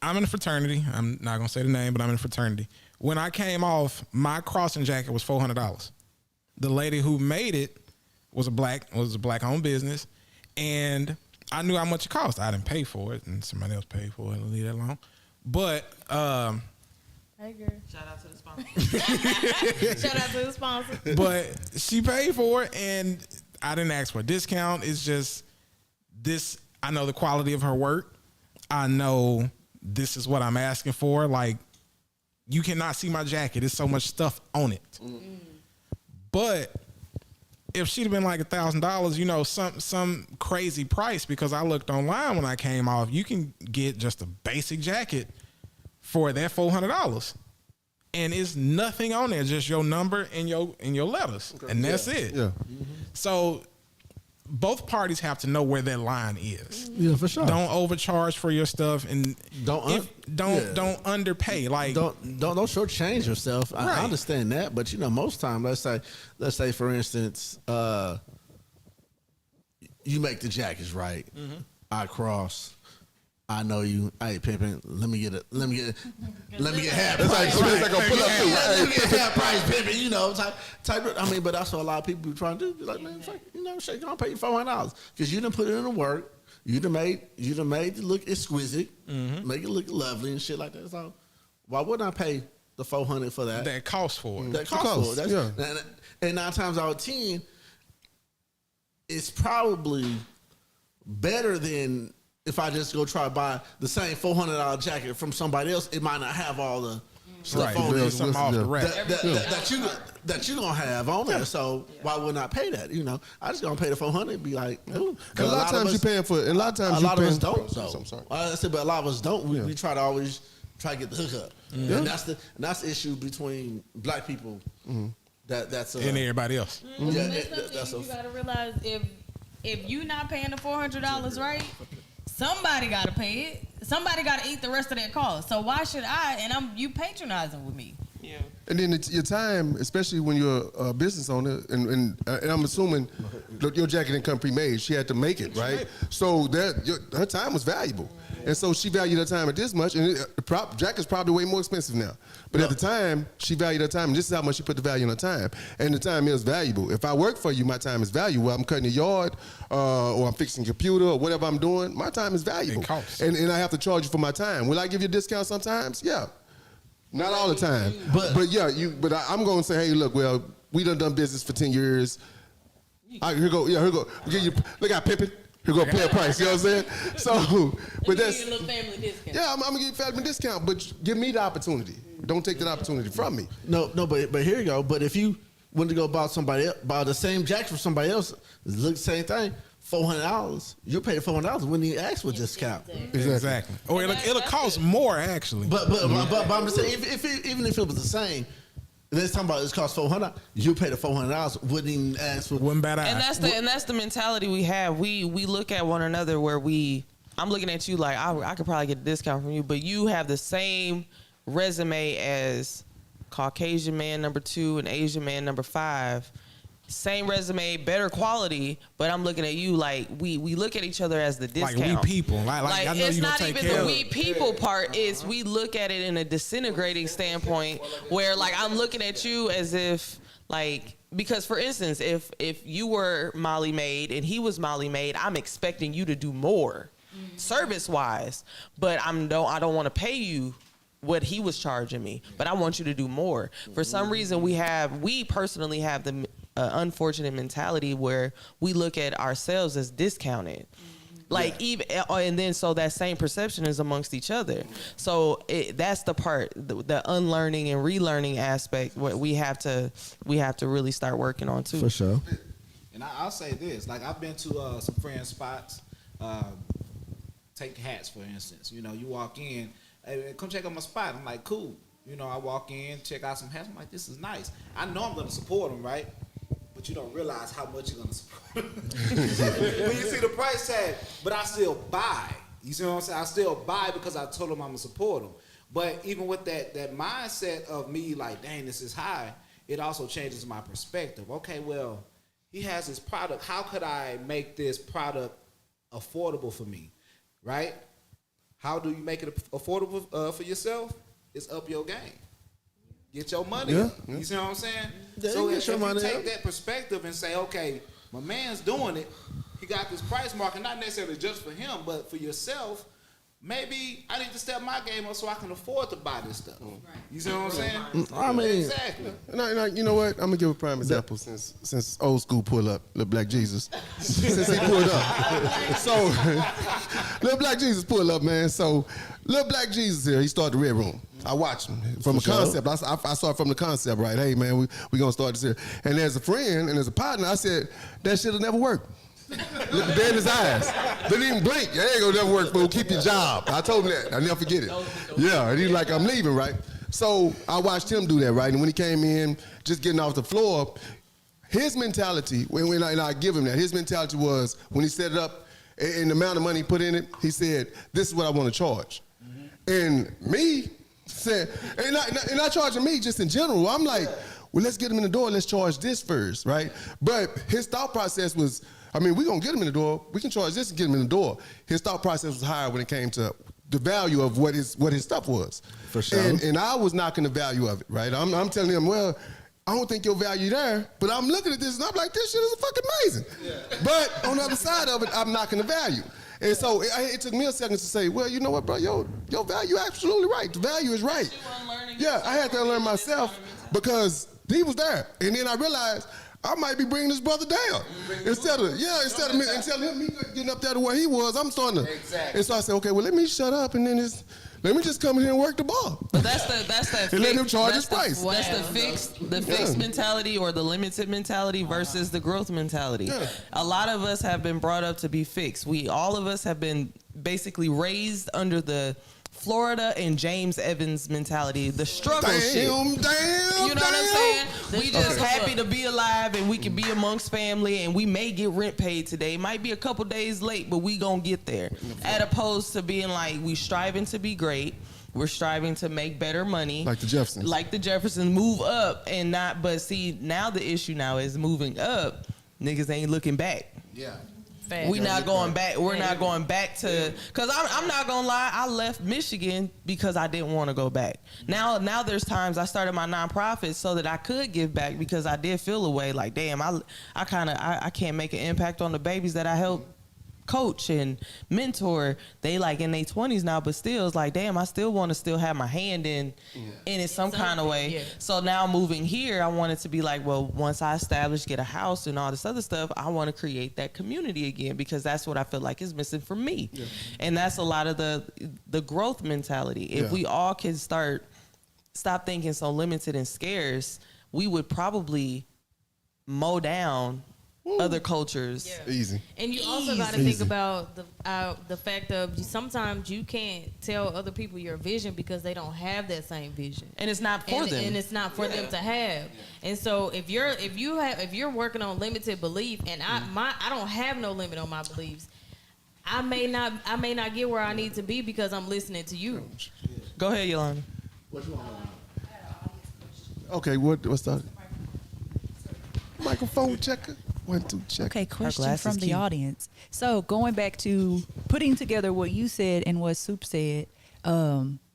I'm in a fraternity. I'm not gonna say the name, but I'm in a fraternity. When I came off, my crossing jacket was $400. The lady who made it was a black owned business, and I knew how much it cost. I didn't pay for it, and somebody else paid for it. I'll leave that alone. But Hey, girl. Shout out to the sponsor. Shout out to the sponsor. but she paid for it, and I didn't ask for a discount. It's just this. I know the quality of her work. I know this is what I'm asking for. Like, you cannot see my jacket. There's so much stuff on it. But if she'd have been like $1,000, you know, some crazy price, because I looked online when I came off, you can get just a basic jacket for that $400. And it's nothing on there, just your number and your letters. And that's it. Yeah. So both parties have to know where their line is. Yeah, for sure. Don't overcharge for your stuff, and Don't don't underpay. Like, don't shortchange yourself. I Right. understand that, but you know, most time, let's say for instance, you make the jackets right. I cross. I know you. Hey, pimpin', let me get half That's like, price. it's like a pull up too. Let me get half price, pimpin'. You know, type. I mean, but that's what a lot of people be trying to do. Be like, man, fuck, you know, shit, gonna pay you $400 because you done put it in the work. You done made it look exquisite, make it look lovely and shit like that. So why wouldn't I pay the $400 for that? that costs for it. That costs for it. Yeah. And 9 times out of 10, it's probably better than if I just go try to buy the same $400 jacket from somebody else. It might not have all the stuff Right. on There's it something off the rack. that you gonna have on there. So why wouldn't I pay that? You know, I just gonna pay the $400 and be like, ooh. A lot of times you're paying for it. A lot of times A lot of us paying- don't. Oh, Though. I'm sorry. I said, but a lot of us don't. We try to always try to get the hookup, and that's the issue between black people. That's And everybody else. yeah, Especially that's you gotta realize if you not paying the $400 right, somebody gotta pay it. Somebody gotta eat the rest of that cost. So why should I? And you patronizing with me. Yeah. And then your time, especially when you're a business owner, and I'm assuming your jacket didn't come pre-made. She had to make it, right? So her time was valuable. And so she valued her time at this much, and the jacket's probably way more expensive now. But at the time, she valued her time, and this is how much she put the value in her time. And the time is valuable. If I work for you, my time is valuable. I'm cutting a yard, or I'm fixing a computer, or whatever I'm doing, my time is valuable. It costs. And I have to charge you for my time. Will I give you a discount sometimes? Yeah. Not all the time. But yeah, I'm going to say, hey, look, well, we done business for 10 years. Here go. Give you, look out, pimping. Here go pay a price, you know what I'm saying? So, but that's, a little family discount. yeah, I'm gonna give you a family discount, but give me the opportunity. Don't take that opportunity from me. No, but here you go. But if you went to go buy the same jacket from somebody else, look the same thing, $400, you pay the $400 when you ask for a discount. Exactly. Or it'll cost more actually. But I'm just saying, even if it was the same, let's talk about it cost $400. You pay the $400, wouldn't even ask for. Wouldn't bat And that's the mentality we have. We look at one another where I'm looking at you like I could probably get a discount from you, but you have the same resume as Caucasian man number 2 and Asian man number 5. Same resume, better quality, but I'm looking at you like we look at each other as the discount. Like we people. Like I know it's you not don't take even care the of we people part. Is we look at it in a disintegrating standpoint where like I'm looking at you as if like, because for instance, if you were Molly Maid and he was Molly Maid, I'm expecting you to do more service wise, but I don't want to pay you what he was charging me, but I want you to do more. For some reason, we personally have the unfortunate mentality where we look at ourselves as discounted. Like even, and then so that same perception is amongst each other. So that's the part, the unlearning and relearning aspect, what we have to really start working on too. For sure. And I'll say this: like I've been to some friend spots. Take hats for instance. You know, you walk in, hey, come check out my spot. I'm like, cool. You know, I walk in, check out some hats. I'm like, this is nice. I know I'm gonna support them, right? But you don't realize how much you're gonna support. When you see the price tag, but I still buy. You see what I'm saying? I still buy because I told them I'm gonna support them. But even with that mindset of me, like, dang, this is high, it also changes my perspective. Okay, well, he has this product. How could I make this product affordable for me? Right? How do you make it affordable for yourself? It's up your game. Get your money up. You see what I'm saying? Yeah, So you if you take that perspective and say, okay, my man's doing it, he got this price mark, and not necessarily just for him, but for yourself, maybe I need to step my game up so I can afford to buy this stuff. Right. You see what I'm saying? I mean, exactly. You know what? I'm gonna give a prime example since old school pull up, Little Black Jesus. Since he pulled up. So Little Black Jesus pulled up, man. So Little Black Jesus here, he started the Red Room. I watched him from a concept. I saw it from the concept, right? Hey, man, we gonna start this here. And as a friend and as a partner, I said, that shit'll never work. Look dead in his eyes. Didn't even blink. That ain't gonna never work, fool. Keep your job. I told him that. I never forget it. Yeah, and he's like, I'm leaving, right? So I watched him do that, right? And when he came in, just getting off the floor, his mentality, when I give him that, his mentality was, when he set it up, and the amount of money he put in it, he said, this is what I want to charge. And me said, and not charging me, just in general, I'm like, well, let's get him in the door, let's charge this first, right? But his thought process was, I mean, we're going to get him in the door. We can charge this and get him in the door. His thought process was higher when it came to the value of what his stuff was. For sure. And I was knocking the value of it, right? I'm telling him, well, I don't think your value there, but I'm looking at this and I'm like, this shit is fucking amazing. Yeah. But on the other side of it, I'm knocking the value. And so it took me a second to say, well, you know what, bro, your value absolutely right. The value is right. Yeah, I had to unlearn myself because he was there. And then I realized I might be bringing this brother down. Instead of him getting up there to where he was, I'm starting to. Exactly. And so I said, okay, well, let me shut up and then let me just come in here and work the ball. But that's that. And let him charge his price. That's the fixed mentality or the limited mentality versus the growth mentality. Yeah. A lot of us have been brought up to be fixed. All of us have been basically raised under the Florida and James Evans mentality, the struggle shit. You know what I'm saying? We just happy to be alive and we can be amongst family and we may get rent paid today. Might be a couple days late, but we gonna get there. As opposed to being like, we striving to be great. We're striving to make better money. Like the Jeffersons. Like the Jeffersons, move up and not, but see, now the issue now is moving up. Niggas ain't looking back. Yeah. We not going back. We're not going back to, because I'm not gonna lie. I left Michigan because I didn't want to go back. Now there's times I started my nonprofit so that I could give back, because I did feel a way like, damn, I can't make an impact on the babies that I helped coach and mentor. They like in their 20s now, but still it's like, damn, I still want to still have my hand in it some kind of way. Yeah. So now moving here, I wanted to be like, well, once I establish, get a house and all this other stuff, I want to create that community again, because that's what I feel like is missing from me. Yeah. And that's a lot of the growth mentality. If we all can stop thinking so limited and scarce, we would probably mow down other cultures. Yeah. Easy. And you also got to think about the fact of sometimes you can't tell other people your vision because they don't have that same vision, and it's not for them. And it's not for them to have. And so if you're working on limited belief, and I don't have no limit on my beliefs, I may not get where I need to be because I'm listening to you. Go ahead, Yolanda. Okay, what's that? Microphone checker. 1, 2, check. Okay, question from the audience. So going back to putting together what you said and what Soup said,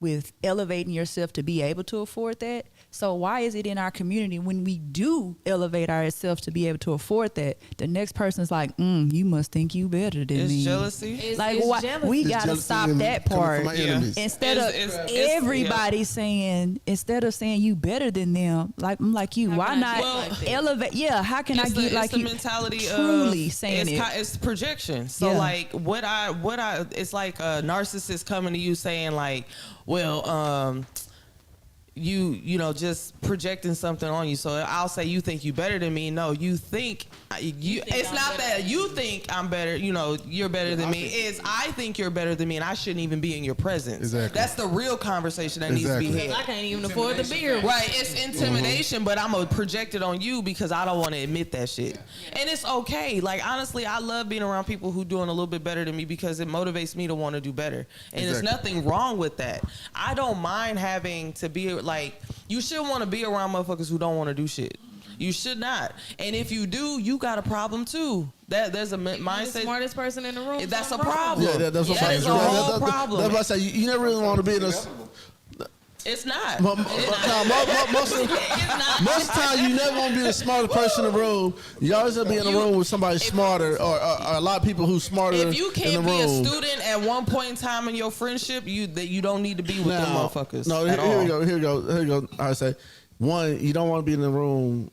with elevating yourself to be able to afford that. So why is it in our community when we do elevate ourselves to be able to afford that, the next person's like, you must think you better than me. It's jealousy. It's why jealousy. we gotta stop that part. Instead of everybody saying, instead of saying you better than them, like I'm like you, why not elevate? Yeah, how can I get like the you? Mentality truly of, saying it's projection. So like what I it's like a narcissist coming to you saying like, well, you know, just projecting something on you. So I'll say you think you better than me. No, you think it's not that you think I'm better, you know, you're better than me. It's I think you're better than me and I shouldn't even be in your presence. Exactly. That's the real conversation that needs to be had. I can't even afford the beer. Right, it's intimidation, but I'm gonna project it on you because I don't want to admit that shit. And it's okay. Like honestly, I love being around people who doing a little bit better than me because it motivates me to want to do better. And there's nothing wrong with that. I don't mind having to be like, you should want to be around motherfuckers who don't want to do shit. You should not. And if you do, you got a problem too. There's a mindset. The smartest person in the room. That's a problem. Yeah, that's what that is a whole problem. That's what I say. You never really want to be in a. It's not. Most of the time, you never want to be the smartest person in the room. You always have to be in a room with somebody smarter, or a lot of people who's smarter. If you can't be a room. student at one point in time in your friendship, you don't need to be with them motherfuckers. No, here we go. I say, one, you don't want to be in the room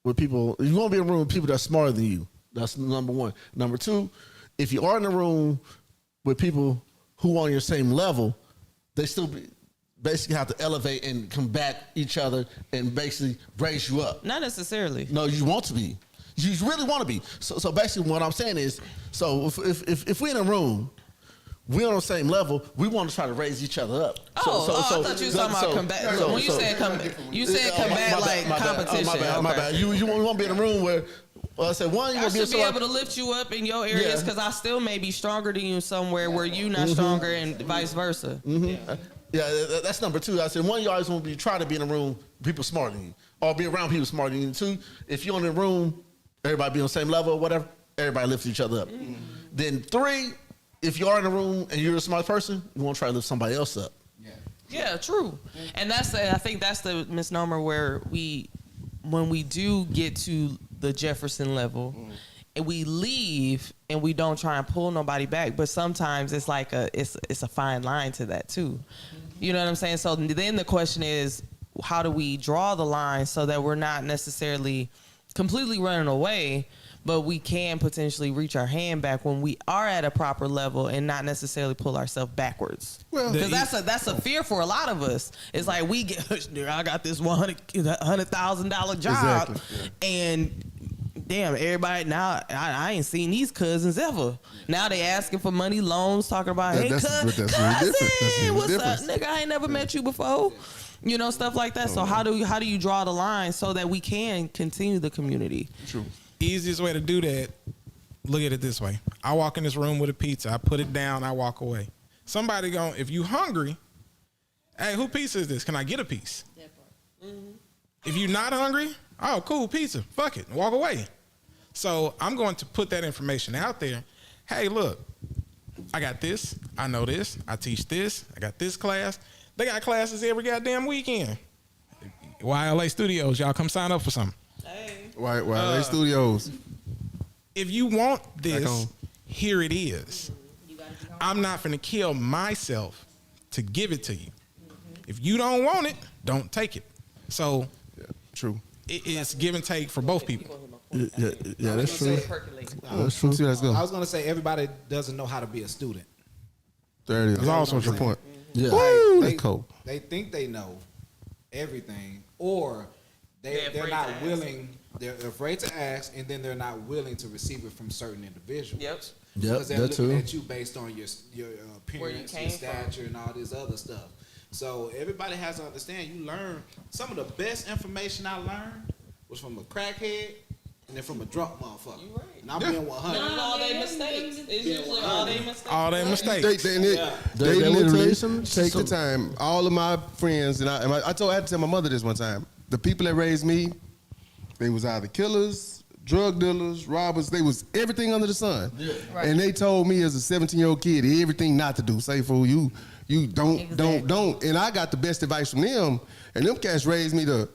with people. You want to be in a room with people that's smarter than you. That's number one. Number two, if you are in a room with people who are on your same level, they still basically have to elevate and combat each other and basically raise you up. Not necessarily. No, you want to be. You really want to be. So basically what I'm saying is, so if we're in a room, we're on the same level, we want to try to raise each other up. I thought you were talking about combat. When you said combat like competition. My bad. You want to be in a room where, I said, one, I should be able to lift you up in your areas because I still may be stronger than you somewhere where you not stronger and vice versa. Yeah, that's number two. I said, one, you always want to try to be in a room with people smarter than you, or be around people smarter than you. Two, if you're in a room, everybody be on the same level or whatever, everybody lifts each other up. Then three, if you are in a room and you're a smart person, you want to try to lift somebody else up. Yeah, true. And I think that's the misnomer where when we do get to the Jefferson level, and we leave and we don't try and pull nobody back, but sometimes it's like it's a fine line to that too. You know what I'm saying? So then the question is, how do we draw the line so that we're not necessarily completely running away, but we can potentially reach our hand back when we are at a proper level and not necessarily pull ourselves backwards. Well, because that's a fear for a lot of us. It's like we get, I got this $100,000 job, and damn, everybody now, I ain't seen these cousins ever. Now they asking for money, loans, talking about, hey, cousin, what's up, nigga? I ain't never met you before. You know, stuff like that. So how do you draw the line so that we can continue the community? True. Easiest way to do that, look at it this way. I walk in this room with a pizza, I put it down, I walk away. Somebody if you hungry, Hey, who pizza is this? Can I get a piece? If you're not hungry, oh, cool, pizza. Fuck it, walk away. So I'm going to put that information out there. Hey, look, I got this. I know this. I teach this. I got this class. They got classes every goddamn weekend. YLA Studios, y'all come sign up for something. Hey. Right, Studios. If you want this, here it is. I'm not finna kill myself to give it to you. If you don't want it, don't take it. So, True. it's give and take for both people. Yeah, that's true. That's true. Let's go. I was gonna say everybody doesn't know how to be a student. There it is. That's also your point. Yeah. Woo, They, that's cool. they think they know everything, or they're afraid not to ask. willing. They're afraid to ask, and then they're not willing to receive it from certain individuals. Yep. Because they're that looking too. at you based on your appearance, came your stature, and all this other stuff. So everybody has to understand. You learn some of the best information I learned was from a crackhead and then from a drunk motherfucker. You right. And I'm being 100. It's all their mistakes. It's usually all their mistakes. All their mistakes. They They will literally tell you some- take the time. All of my friends, and I had to tell my mother this one time. The people that raised me, they was either killers, drug dealers, robbers. They was everything under the sun. Right. And they told me as a 17-year-old kid everything not to do. Say, fool, you don't. And I got the best advice from them. And them cats raised me to,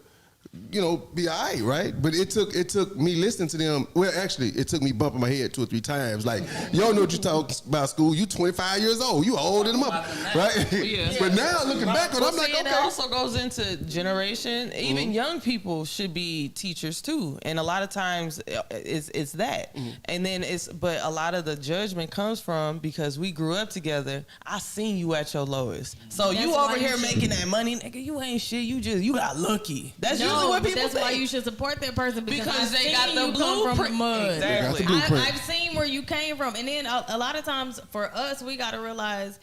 be all right? But it took me listening to them. Well, actually, it took me bumping my head 2 or 3 times. Like, you don't know what you talk about school. You 25 years old. You older than them, right? Yeah. But now looking back on it, I'm like, It okay. also goes into generation. Even young people should be teachers too, and a lot of times it's that. And then but a lot of the judgment comes from because we grew up together. I seen you at your lowest, so That's you why over you here should- making that money, nigga. You ain't shit. You got lucky. That's usually No, what but people that's think. why you should support that person because they I've got seen the you come from the blueprint. mud. Exactly. They got the blueprint. I've seen where you came from, and then a lot of times for us, we got to realize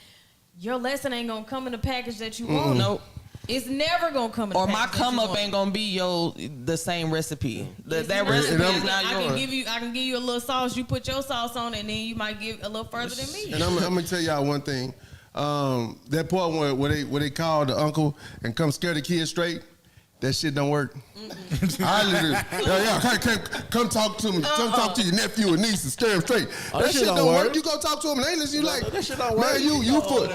your lesson ain't gonna come in the package that you want. Nope. It's never gonna come in. Or the my package come that you up want. ain't gonna be the same recipe. That It's recipe not. is not I can yours. give you a little sauce. You put your sauce on it, and then you might give a little further than me. And I'm gonna tell y'all one thing. That part where they call the uncle and come scare the kids straight, that shit don't work. I literally, come talk to me. Come talk to your nephew or niece and scare them straight. That shit don't work. You go talk to them and they listen. You like, that shit don't work. man, you full of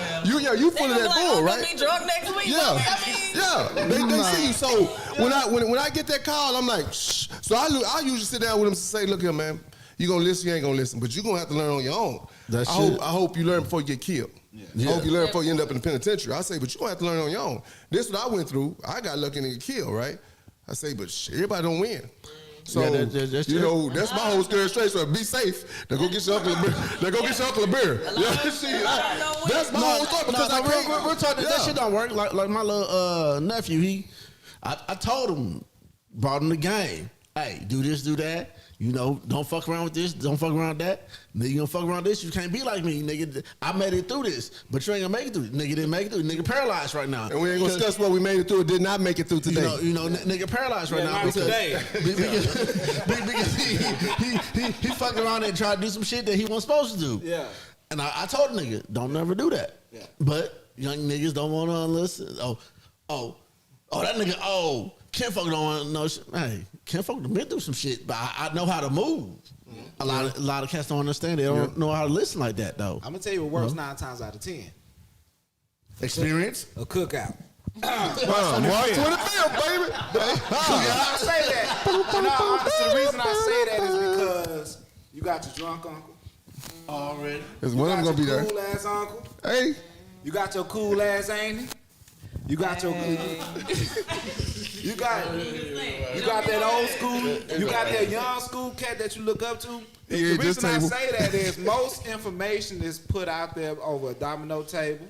that bull, right? Be drunk next week. Yeah, they see you. So when I get that call, I'm like, shh. So I usually sit down with them and say, look here, man, you gonna listen, you ain't gonna listen, but you gonna have to learn on your own. I hope you learn before you get killed. I hope you learn before you end up in the penitentiary. I say, but you gonna have to learn on your own. This is what I went through. I got lucky and get killed, right? I say, but everybody don't win. So that's that's my whole scare straight. So be safe. Now go get your uncle a beer. Now go get your uncle a beer. That's my whole thought because I can't. we're talking that shit don't work. Like my little nephew, I told him, brought him the game. Hey, do this, do that. Don't fuck around with this. Don't fuck around with that. Nigga, you gonna fuck around with this. You can't be like me, nigga. I made it through this, but you ain't gonna make it through it. Nigga didn't make it through. Nigga paralyzed right now. And we ain't gonna discuss what we made it through or did not make it through today. Nigga paralyzed right now not because, today. because he fucking around and tried to do some shit that he wasn't supposed to do. Yeah. And I told the nigga, don't never do that. Yeah. But young niggas don't want to listen. Oh, that nigga, Ken Folk don't want to know shit. Hey, Ken Folk done been through some shit, but I know how to move. A lot of cats don't understand. They don't know how to listen like that, though. I'm gonna tell you what works 9 times out of 10. Experience? A cookout. March 25th, baby. I say that. No, honestly, the reason I say that is because you got your drunk uncle. Already. There's one of them gonna be there. Cool ass uncle. Hey. You got your cool ass auntie. You got your you got that old school. You got that young school cat that you look up to. Yeah, The just reason I table. say that is most information is put out there over a domino table,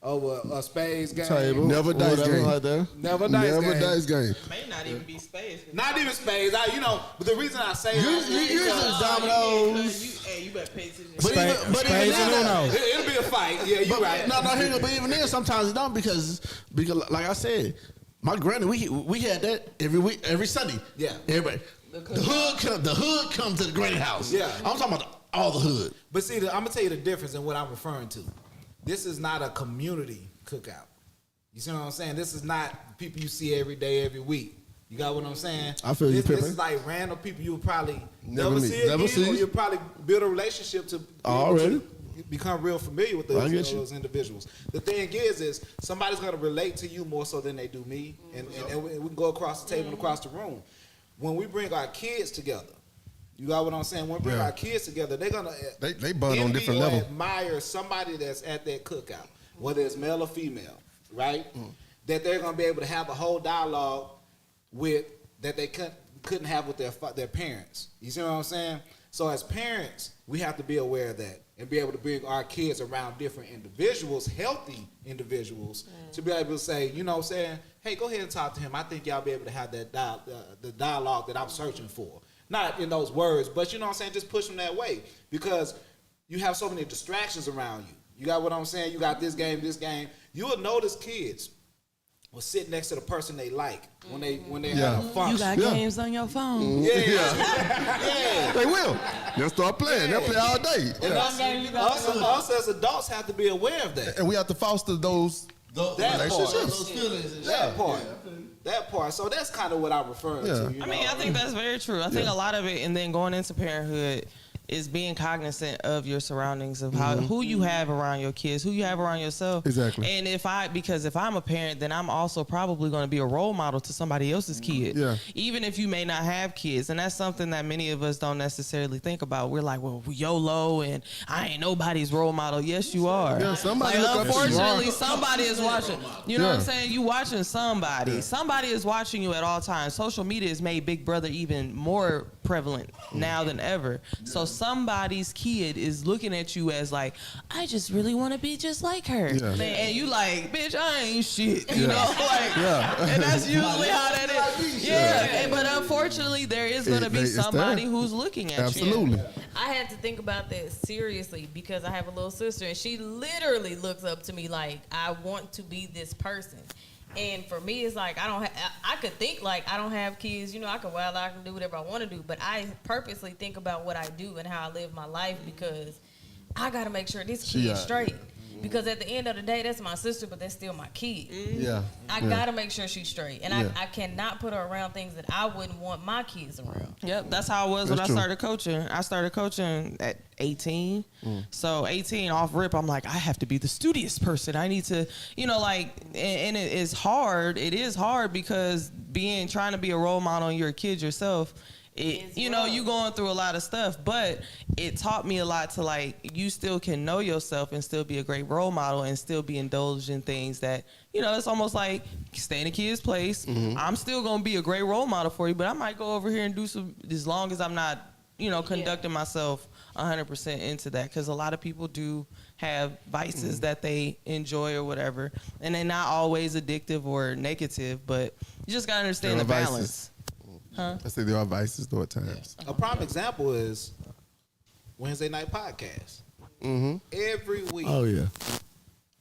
over a spades game. Table. Never dice Whatever game. like that. Never dice Never game. dice game. May not even be space. Not even spades. But the reason I say that is Usually because dominoes. You better pay attention. But even Spades and then, Uno. it'll be a fight. Yeah, you right. No, but even then, sometimes it don't because like I said, my granny, we had that every week, every Sunday. Yeah. Everybody. The hood comes to the granny house. Yeah. I'm talking about all the hood. But see, I'm gonna tell you the difference in what I'm referring to. This is not a community cookout. You see what I'm saying? This is not people you see every day, every week. You got what I'm saying? I feel you, This Pippin. is like random people you would probably Never never meet. see again, Never see. or you'll probably build a relationship to be able Already. to become real familiar with I get you. those individuals. The thing is somebody's going to relate to you more so than they do me, and we can go across the table and across the room. When we bring our kids together, you got what I'm saying? When we bring Yeah. our kids together, they're gonna They bond on envy different or level. admire somebody that's at that cookout, whether it's male or female, right? That they're gonna be able to have a whole dialogue with that they couldn't have with their parents. You see what I'm saying? So as parents, we have to be aware of that and be able to bring our kids around different individuals, healthy individuals, to be able to say, you know what I'm saying, hey, go ahead and talk to him. I think y'all be able to have that the dialogue that I'm searching for. Not in those words, but you know what I'm saying, just push them that way. Because you have so many distractions around you. You got what I'm saying? You got this game. You will notice kids will sit next to the person they like when they Yeah. have a function. You got Yeah. games on your phone. Yeah. They will. They'll start playing. They'll play all day. And us as adults have to be aware of that. And we have to foster those That relationships. Those feelings and That shit. part. That part. So that's kind of what I'm referring Yeah. to. You know? I mean, I think that's very true. I think a lot of it, and then going into parenthood, is being cognizant of your surroundings, of how who you have around your kids, who you have around yourself. Exactly. And if I'm a parent, then I'm also probably going to be a role model to somebody else's kid. Yeah. Even if you may not have kids, and that's something that many of us don't necessarily think about. We're like, well, we YOLO, and I ain't nobody's role model. Yes, you are. Yeah, somebody Like, look up to you. unfortunately, somebody is watching. You know what I'm Yeah. saying? You watching somebody. Yeah. Somebody is watching you at all times. Social media has made Big Brother even more prevalent now than ever. So somebody's kid is looking at you as like, I just really want to be just like her. Yeah. And you like, bitch, I ain't shit. You Yeah. know, like, Yeah. and that's usually how that is. Yeah. But unfortunately, there is going to be It's somebody there. who's looking at you. Absolutely. I had to think about that seriously because I have a little sister and she literally looks up to me like I want to be this person. And for me, it's like I could think like I don't have kids, you know, I can do whatever I want to do, but I purposely think about what I do and how I live my life because I got to make sure this kid is straight. Because at the end of the day, that's my sister, but that's still my kid. Yeah. I gotta make sure she's straight, and Yeah. I cannot put her around things that I wouldn't want my kids around. Yep, that's how it was when That's I true. started coaching. I started coaching at 18. So 18 off rip, I'm like, I have to be the studious person. I need to, you know, like, and it is hard. It is hard because trying to be a role model on your kid yourself, you know, you going through a lot of stuff, but it taught me a lot to like, you still can know yourself and still be a great role model and still be indulged in things that, you know, it's almost like stay in a kid's place. I'm still going to be a great role model for you, but I might go over here and do some, as long as I'm not, you know, conducting myself 100% into that. Cause a lot of people do have vices that they enjoy or whatever. And they're not always addictive or negative, but you just got to understand the There are vices. balance. Huh? I say there are vices though at times. A prime example is Wednesday night podcast. Every week, Oh yeah.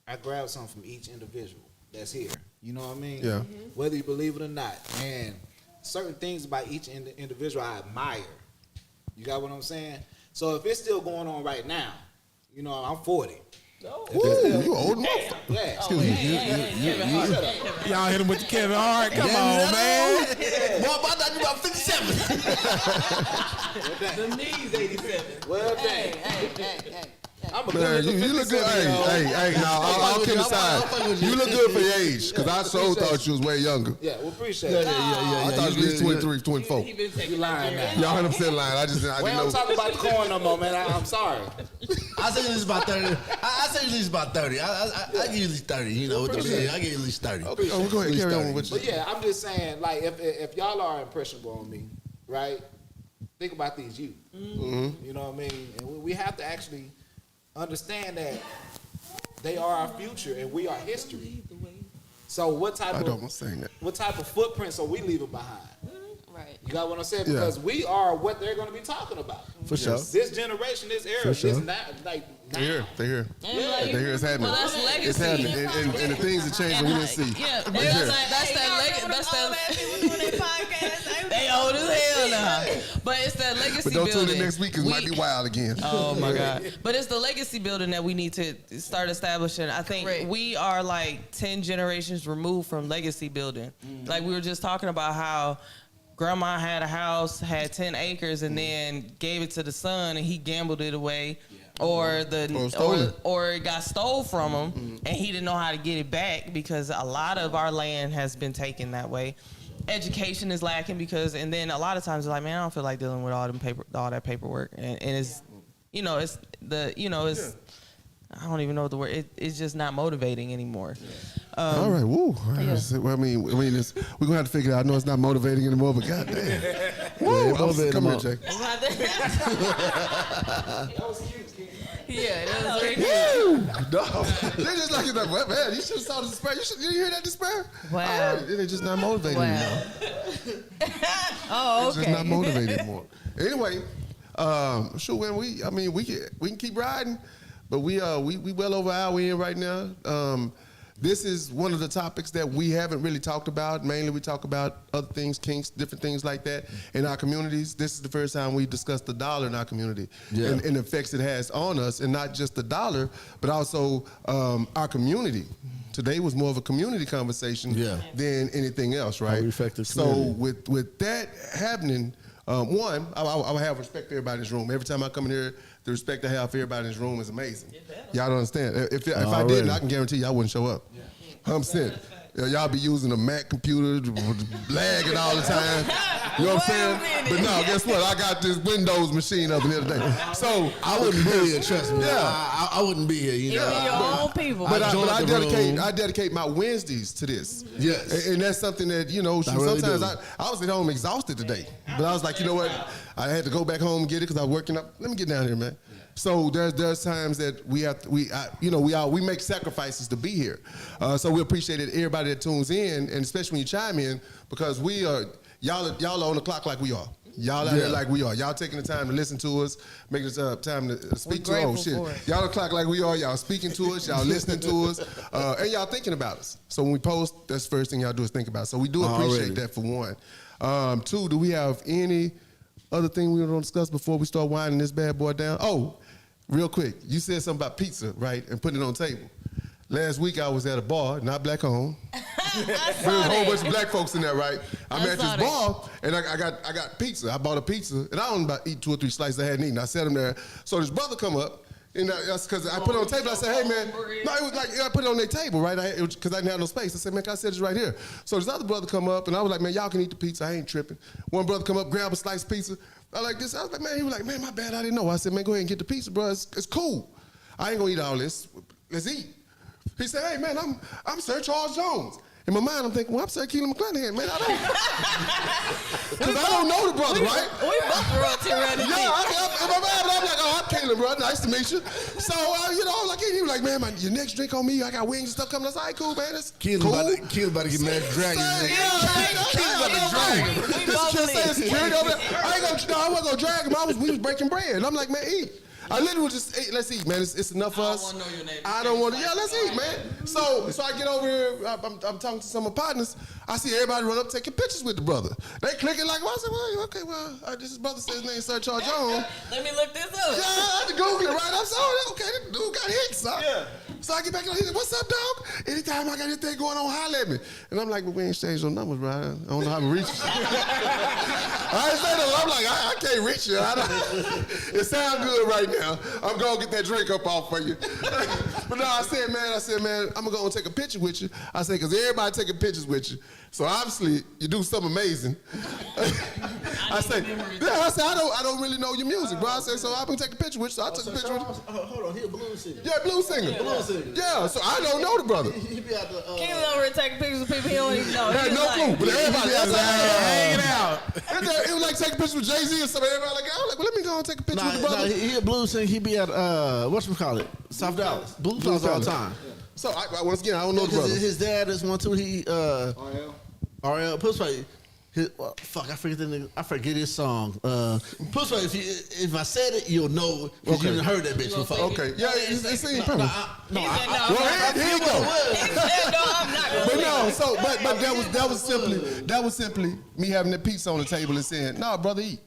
I grab something from each individual that's here. You know what I mean? Yeah. Whether you believe it or not, and certain things about each individual I admire. You got what I'm saying? So if it's still going on right now, you know, I'm 40. Ooh, you old enough. Yeah. Excuse me. Y'all hit him with the Kevin Hart. Come on, man. Boy, I thought you about 57. The knees 87. Well, dang. I'm a Man, good you look good. Hey, now, all kidding aside, you look good for your age, because I so thought you was way younger. Yeah, we appreciate Yeah, it. yeah. I thought you was at least 23, 24. You lying now. Y'all 100% lying. I We didn't don't know. talk about the corn no more, man. I'm sorry. I say at least about 30. I say at least about 30. I give you at least 30. You know, with the big, I give you at least 30. Oh, go ahead, carry on with you. But yeah, I'm just saying, like, if y'all are impressionable on me, right? Think about these youth. You know what I mean? And we have to actually understand that they are our future and we are history. So what type I don't of want to say that. what type of footprints are we leaving behind? Right. You got what I'm saying? Yeah. Because we are what they're going to be talking about. For sure. This generation, this era, For sure. this not like now. They here. They here. Yeah. They here. It's happening. Well, that's legacy. It's happening. And the things that change that we didn't see. Yeah, Right here. that's that. They old as hell now. But it's the legacy But don't building. tune in next week because it might be wild again. Oh my God. But it's the legacy building that we need to start establishing. I think Right. we are like 10 generations removed from legacy building. Like we were just talking about how grandma had a house, had 10 acres, and then gave it to the son, and he gambled it away, or it got stole from him, and he didn't know how to get it back because a lot of our land has been taken that way. Education is lacking and then a lot of times it's like, man, I don't feel like dealing with all that paperwork, and it's, it's. I don't even know the word. It's just not motivating anymore. All right, woo. Well, I mean, we're gonna have to figure it out. I know it's not motivating anymore, but goddamn, woo. Come here, Jake. Yeah, that was very good. No, they're just like that. Man, you should have saw the despair. Did you hear that despair? Wow. They're just not motivated anymore. Oh, It's just okay. not motivated anymore. Anyway, sure. When we can keep riding, but we well over an hour in right now. This is one of the topics that we haven't really talked about. Mainly, we talk about other things, kinks, different things like that in our communities. This is the first time we discussed the dollar in our community and the effects it has on us, and not just the dollar, but also our community. Today was more of a community conversation than anything else, right? So with that happening, one, I have respect for everybody in this room. Every time I come in here, the respect I have for everybody in this room is amazing. Y'all don't understand. If I didn't, I can guarantee you I wouldn't show up. 100%. Y'all be using a Mac computer, lagging all the time. You know what I'm saying? But no, guess what? I got this Windows machine up in here today. So I wouldn't be here, trust me. Yeah. I wouldn't be here. You know? Your own people. But I I dedicate my Wednesdays to this. Yes. And that's something that, sometimes I was at home exhausted today. But I was like, you know what? I had to go back home and get it because I was working up. Let me get down here, man. So there's times that we make sacrifices to be here. So we appreciate it, everybody that tunes in, and especially when you chime in, because y'all are on the clock like we are. Y'all out here like we are. Y'all taking the time to listen to us, making the time to speak to us. Oh shit! Y'all on the clock like we are. Y'all speaking to us. Y'all listening to us, and y'all thinking about us. So when we post, that's the first thing y'all do is think about us. So we do appreciate that for one. Two, do we have any other thing we want to discuss before we start winding this bad boy down? Oh, real quick, you said something about pizza, right, and putting it on the table. Last week I was at a bar, not black owned. There was a whole bunch of black folks in there, right? I'm at this bar, and I got pizza. I bought a pizza, and I only about eat 2 or 3 slices I hadn't eaten. I set them there. So this brother come up, and that's because I put it on the table. I said, hey, man. No, it was like, I put it on their table, right? Because I didn't have no space. I said, man, can I set this right here? So this other brother come up, and I was like, man, y'all can eat the pizza. I ain't tripping. One brother come up, grab a slice of pizza. I like this. I was like, man, he was like, man, my bad, I didn't know. I said, man, go ahead and get the pizza, bro. It's cool. I ain't gonna eat all this. Let's eat. He said, hey, man, I'm Sir Charles Jones. In my mind, I'm thinking, well, I'm Sir Keelan McClanahan, man. I don't. Because I don't know the brother, right? We both royalty around the in my mind, I'm like, oh, I'm Keelan, bro. Nice to meet you. So, like, he was like, man, your next drink on me. I got wings and stuff coming. I was like, all right, cool, man. That's Keelan about to get mad dragon. Keelan about to drag him. This security over there. I wasn't going to drag him. We was breaking bread. And I'm like, man, eat. I literally was just, hey, let's eat, man. It's enough for us. I don't want to know your name. I don't want to. Yeah, let's eat, man. So I get over here. I'm talking to some of my partners. I see everybody run up taking pictures with the brother. They clicking like, well, I said, well, okay, well, this brother says his name Sir Charles Jones. Let me look this up. Yeah, I had to Google it, right? I said, oh, okay, this dude got hits, huh? Yeah. So I get back on. He said, what's up, dog? Anytime I got anything going on, holler at me. And I'm like, but we ain't changed no numbers, bro. I don't know how to reach you. I ain't say that. I'm like, I can't reach you. It sounds good right now. I'm gonna get that drink up off for you. But no, I said, man, I'm gonna go and take a picture with you. I said, because everybody taking pictures with you. So obviously, you do something amazing. I said, I don't really know your music, bro. I said, so I'm gonna take a picture with you. So I took a picture with you. Hold on, he a blues singer. Yeah, blues singer. Yeah, so I don't know the brother. He be out the. Keelan over here taking pictures of people he don't even know. I had no clue, but everybody hanging out. It was like taking pictures with Jay-Z or something. Everybody like, I was like, well, let me go and take a picture with the brother. He a blues singer. He be at whatchamacallit, South Dallas. Blues Dallas all the time. So once again, I don't know the brother. His dad is one too. He RL. Pussway. Fuck, I forget his song. Pussway, if I said it, you'll know because you heard that bitch before. Okay, yeah, it's He said no. Here you go. He said no, I'm not gonna But no, say but that was simply me having the pizza on the table and saying, "No, brother, eat."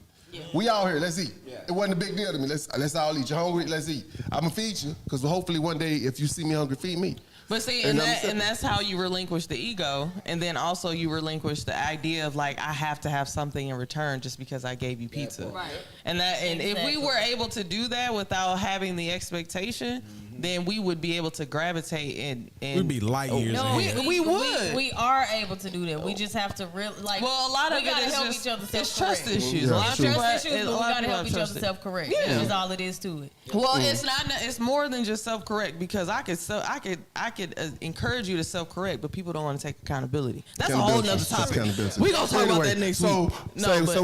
We all here. Let's eat. It wasn't a big deal to me. Let's all eat. You're hungry? Let's eat. I'm gonna feed you because hopefully one day if you see me hungry, feed me. But see, and that's how you relinquish the ego, and then also you relinquish the idea of like I have to have something in return just because I gave you pizza. Right. And if we were able to do that without having the expectation, then we would be able to gravitate and We'd be light years ahead. we would. We are able to do that. We just have to really like. Well, a lot of we gotta it is help just each other it's trust self-correct. issues. Yeah, A lot of sure. people Trust have- issues, a but we lot of gotta people help have each other trust self-correct. Yeah. Is all it is to it. Well, it's not. It's more than just self-correct because I could encourage you to self-correct, but people don't want to take accountability. That's a whole nother topic. We gonna talk about that next week. So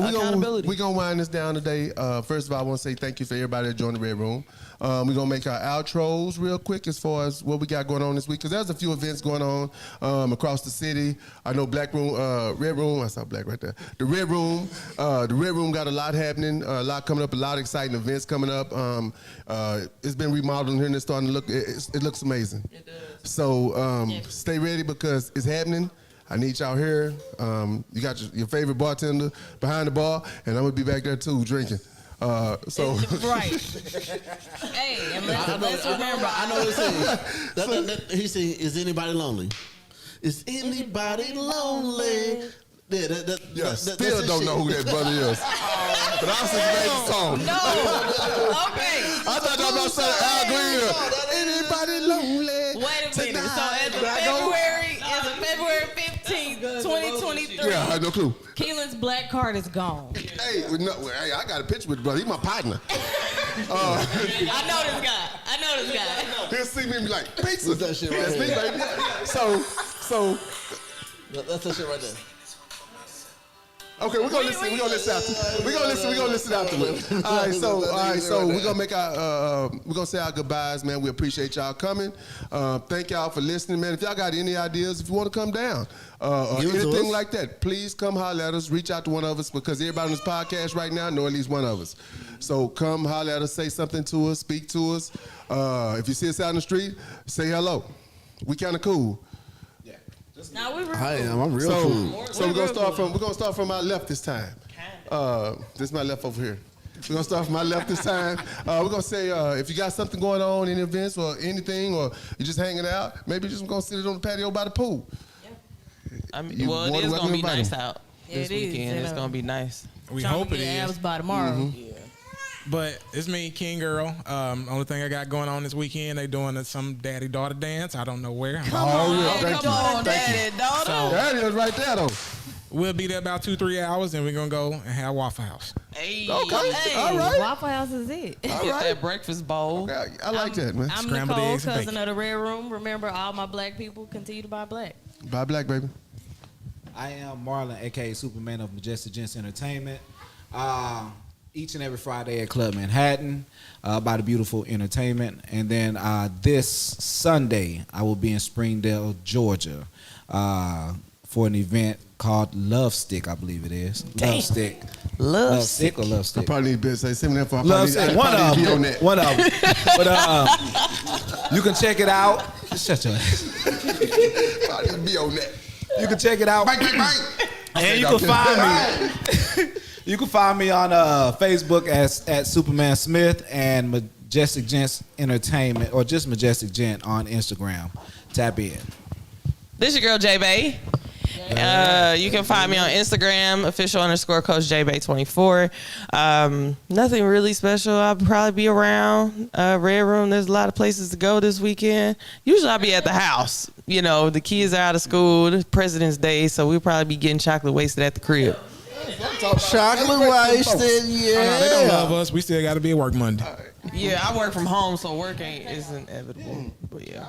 accountability. we gonna wind this down today. First of all, I want to say thank you for everybody that joined the Red Room. We're gonna make our outros real quick as far as what we got going on this week because there's a few events going on across the city. I know Red Room. I saw Black right there. The Red Room got a lot happening, a lot coming up, a lot of exciting events coming up. It's been remodeled here and it's starting to look. It looks amazing. It does. So stay ready because it's happening. I need y'all here. You got your favorite bartender behind the bar, and I'm gonna be back there too drinking. Right. Hey, and let's remember. I know what he's saying. He's saying, is anybody lonely? Is anybody lonely? Yeah, Still don't know who that brother is. But I was just made the song. No. Okay. I thought that was about to Al Green. Anybody lonely? Wait a minute. So as of February 15th, 2023. Yeah, I had no clue. Keelan's black card is gone. Hey, I got a picture with the brother. He's my partner. I know this guy. He'll see me and be like, pizza. What's that shit right That's me, here? baby. So. That's that shit right there. Okay, we're gonna listen. We're gonna listen after. We're gonna listen afterwards. All right, so we're gonna make we're gonna say our goodbyes, man. We appreciate y'all coming. Thank y'all for listening, man. If y'all got any ideas, if you want to come down or Give it to anything us. like that, please come holler at us. Reach out to one of us because everybody on this podcast right now know at least one of us. So come holler at us, say something to us, speak to us. If you see us out in the street, say hello. We kind of cool. Now we I am. I'm real cool. So we're gonna start from my left this time. This is my left over here. We're gonna start from my left this time. We're gonna say if you got something going on, any events or anything, or you're just hanging out, maybe you're just gonna sit on the patio by the pool. I mean, You well, more it than is welcome gonna be to invite nice him. out Yeah, this it is, weekend. and, It's gonna be nice. We trying hope to it get abs is. by tomorrow. But it's me, King Girl. Only thing I got going on this weekend, they doing some daddy-daughter dance. I don't know where. Thank you. Daddy, daughter. That is right there though. We'll be there about 2-3 hours, and we're gonna go and have Waffle House. Hey, Okay. All right. Waffle House is it. Get that breakfast bowl. I like that, man. I'm Scrambled Nicole, eggs and cousin bacon. of the Red Room. Remember, all my black people continue to buy black. Buy black, baby. I am Marlon, aka Superman of Majestic Gents Entertainment. Each and every Friday at Club Manhattan by the Beautiful Entertainment. And then this Sunday, I will be in Springdale, Georgia for an event called Love Stick, I believe it is. Love Stick. Love Stick or Love I Stick? probably need to say similar for Love Stick. One of be on them. that. One of them. But you can check it out. Shut your ass. Probably be on that. You can check it out. And you can find me. You can find me on Facebook at Superman Smith and Majestic Gents Entertainment, or just Majestic Gent on Instagram. Tap in. This your girl J Bay. You can find me on Instagram, official_coach JBay24. Nothing really special. I'll probably be around Red Room. There's a lot of places to go this weekend. Usually I'll be at the house. You know, the kids are out of school. It's President's Day, so we'll probably be getting chocolate wasted at the crib. Chocolate wasted, yeah. They don't love us. We still got to be at work Monday. Yeah, I work from home, so work isn't inevitable. But yeah.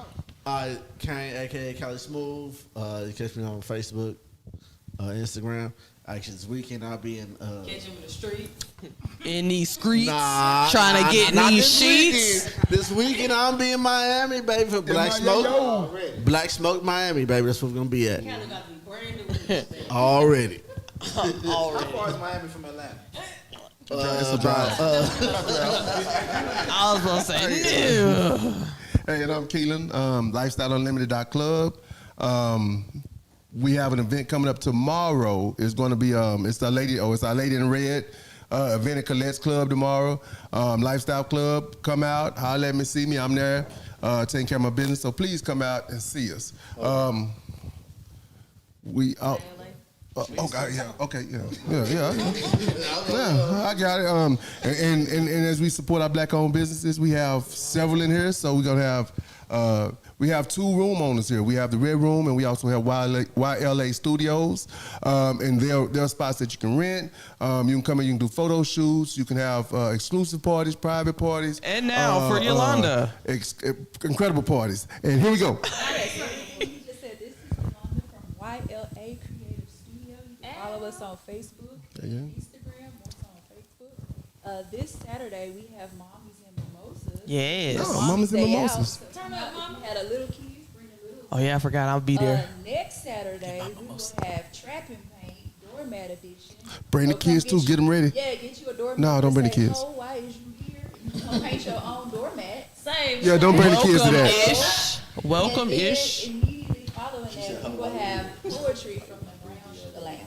Kane, aka Cali Smooth. You catch me on Facebook, Instagram. Actually, this weekend I'll be in. Catch him in the street. In these streets, trying to get in not these this sheets. weekend. This weekend I'll be in Miami, baby, for Black Smoke. Black Smoke, Miami, baby. That's where we're gonna be at. Kind of got me brand new. Already. How far is Miami from Atlanta? I was gonna say, no. Hey, and I'm Keelan, LifestyleUnlimited.club. We have an event coming up tomorrow. It's going to be it's our lady in red. event at Colette's Club tomorrow. Lifestyle Club, come out, holler at me, see me. I'm there taking care of my business. So please come out and see us. We out. Okay, yeah, okay, yeah. Yeah, I got it. And as we support our black-owned businesses, we have several in here. So we're gonna have we have 2 room owners here. We have the Red Room, and we also have YLA Studios. And there are spots that you can rent. You can come in, you can do photo shoots. You can have exclusive parties, private parties. And now for Yolanda. Incredible parties. And here we go. You just said this is Yolanda from YLA Creative Studio. You can follow us on Facebook, Instagram, what's on Facebook. This Saturday we have Mommies and Mimosas. Yes. Oh, Mommies and Day Mimosas. Out, so turn up, Mom. Had a little kids, bring a little. Oh yeah, I forgot. I'll be there. Next Saturday we will have Trap and Paint Doormat Edition. Bring the So come kids too. Get them ready. Yeah, get you a doormat. No, don't bring the Say, kids. "Oh, why is you here?" You can paint your own doormat. Same. Yeah, don't bring the kids to that. Welcome-ish. Welcome-ish. And then immediately following that, we will have poetry from the Brown Sugar Lounge.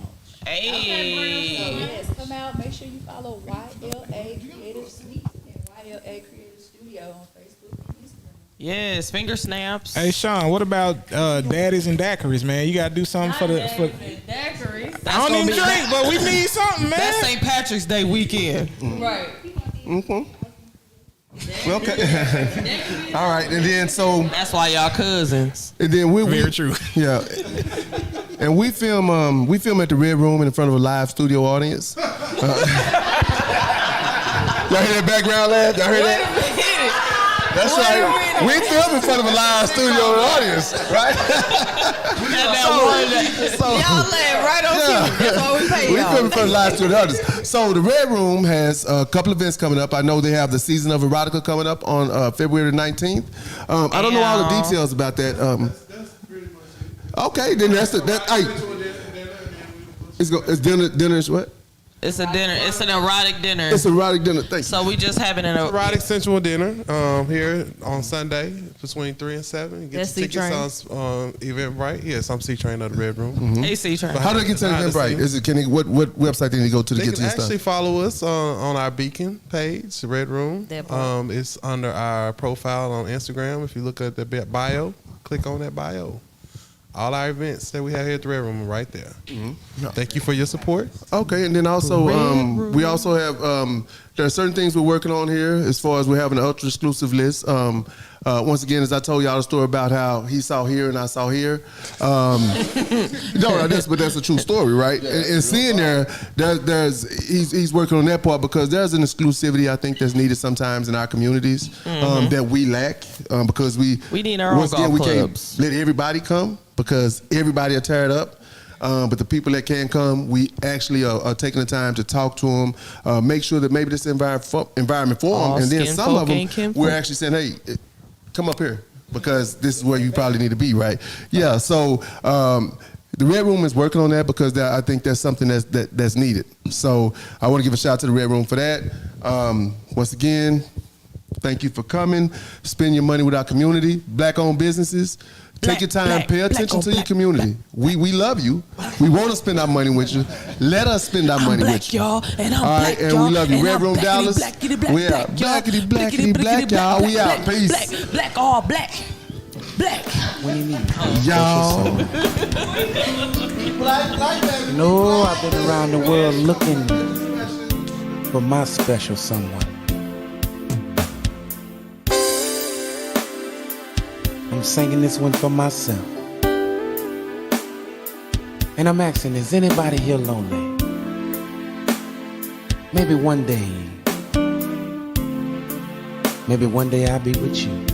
Hey. So yes, come out. Make sure you follow YLA Creative Suite and YLA Creative Studio on Facebook and Instagram. Yes, finger snaps. Hey Sean, what about daddies and daiquiris, man? You gotta do something for the. For, Daiquiris. I don't even drink, but we need something, man. That's St. Patrick's Day weekend. Right. Okay. All right, and then so That's why y'all cousins. and then we Very true. Yeah. And we film at the Red Room in front of a live studio audience. Y'all hear that background laugh? Y'all hear that? That's right. We film in front of a live studio audience, right? Y'all laugh right on cue. That's why we pay We y'all. film in front of live studio audience. So the Red Room has a couple events coming up. I know they have the Season of Erotica coming up on February the 19th. I don't know all the details about that. Okay, then that's it. It's dinner is what? It's a dinner. It's an erotic dinner. It's an erotic dinner. Thank you. So we just having an Erotic sensual dinner here on Sunday between 3 and 7. You get That's the tickets C-Train. on Eventbrite. Yes, I'm C-Train of the Red Room. AC train. How do they get to the Behind the Eventbrite? scenes. Is it what website do they go to They get to can your actually stuff? follow us on our Beacon page, the Red Room. That part. It's under our profile on Instagram. If you look at the bio, click on that bio. All our events that we have here at the Red Room are right there. Thank you for your support. Okay, and then also we also have there are certain things we're working on here as far as we're having an ultra exclusive list. Once again, as I told y'all the story about how he saw here and I saw here. No, but that's a true story, right? And seeing he's working on that part because there's an exclusivity I think that's needed sometimes in our communities that we lack because we need our own once again, golf we clubs. can't let everybody come because everybody are teared up. But the people that can come, we actually are taking the time to talk to them, make sure that maybe this environment for them, and then some of them we're actually saying, hey, come up here because this is where you probably need to be, right? Yeah. So the Red Room is working on that because I think that's something that's needed. So I want to give a shout out to the Red Room for that. Once again, thank you for coming. Spend your money with our community, black-owned businesses. Take your time, pay attention to your community. We love you. We want to spend our money with you. Let us spend our money with you. Y'all, and I'm All right, black, and y'all, we love you. and Red I'm Room blackity, Dallas. blackity, black, We black, out. y'all. Blackity, blackity, black, y'all. We out. Peace. Black, all black. Black. Y'all. No, I've been around the world looking for my special someone. I'm singing this one for myself. And I'm asking, is anybody here lonely? Maybe one day I'll be with you.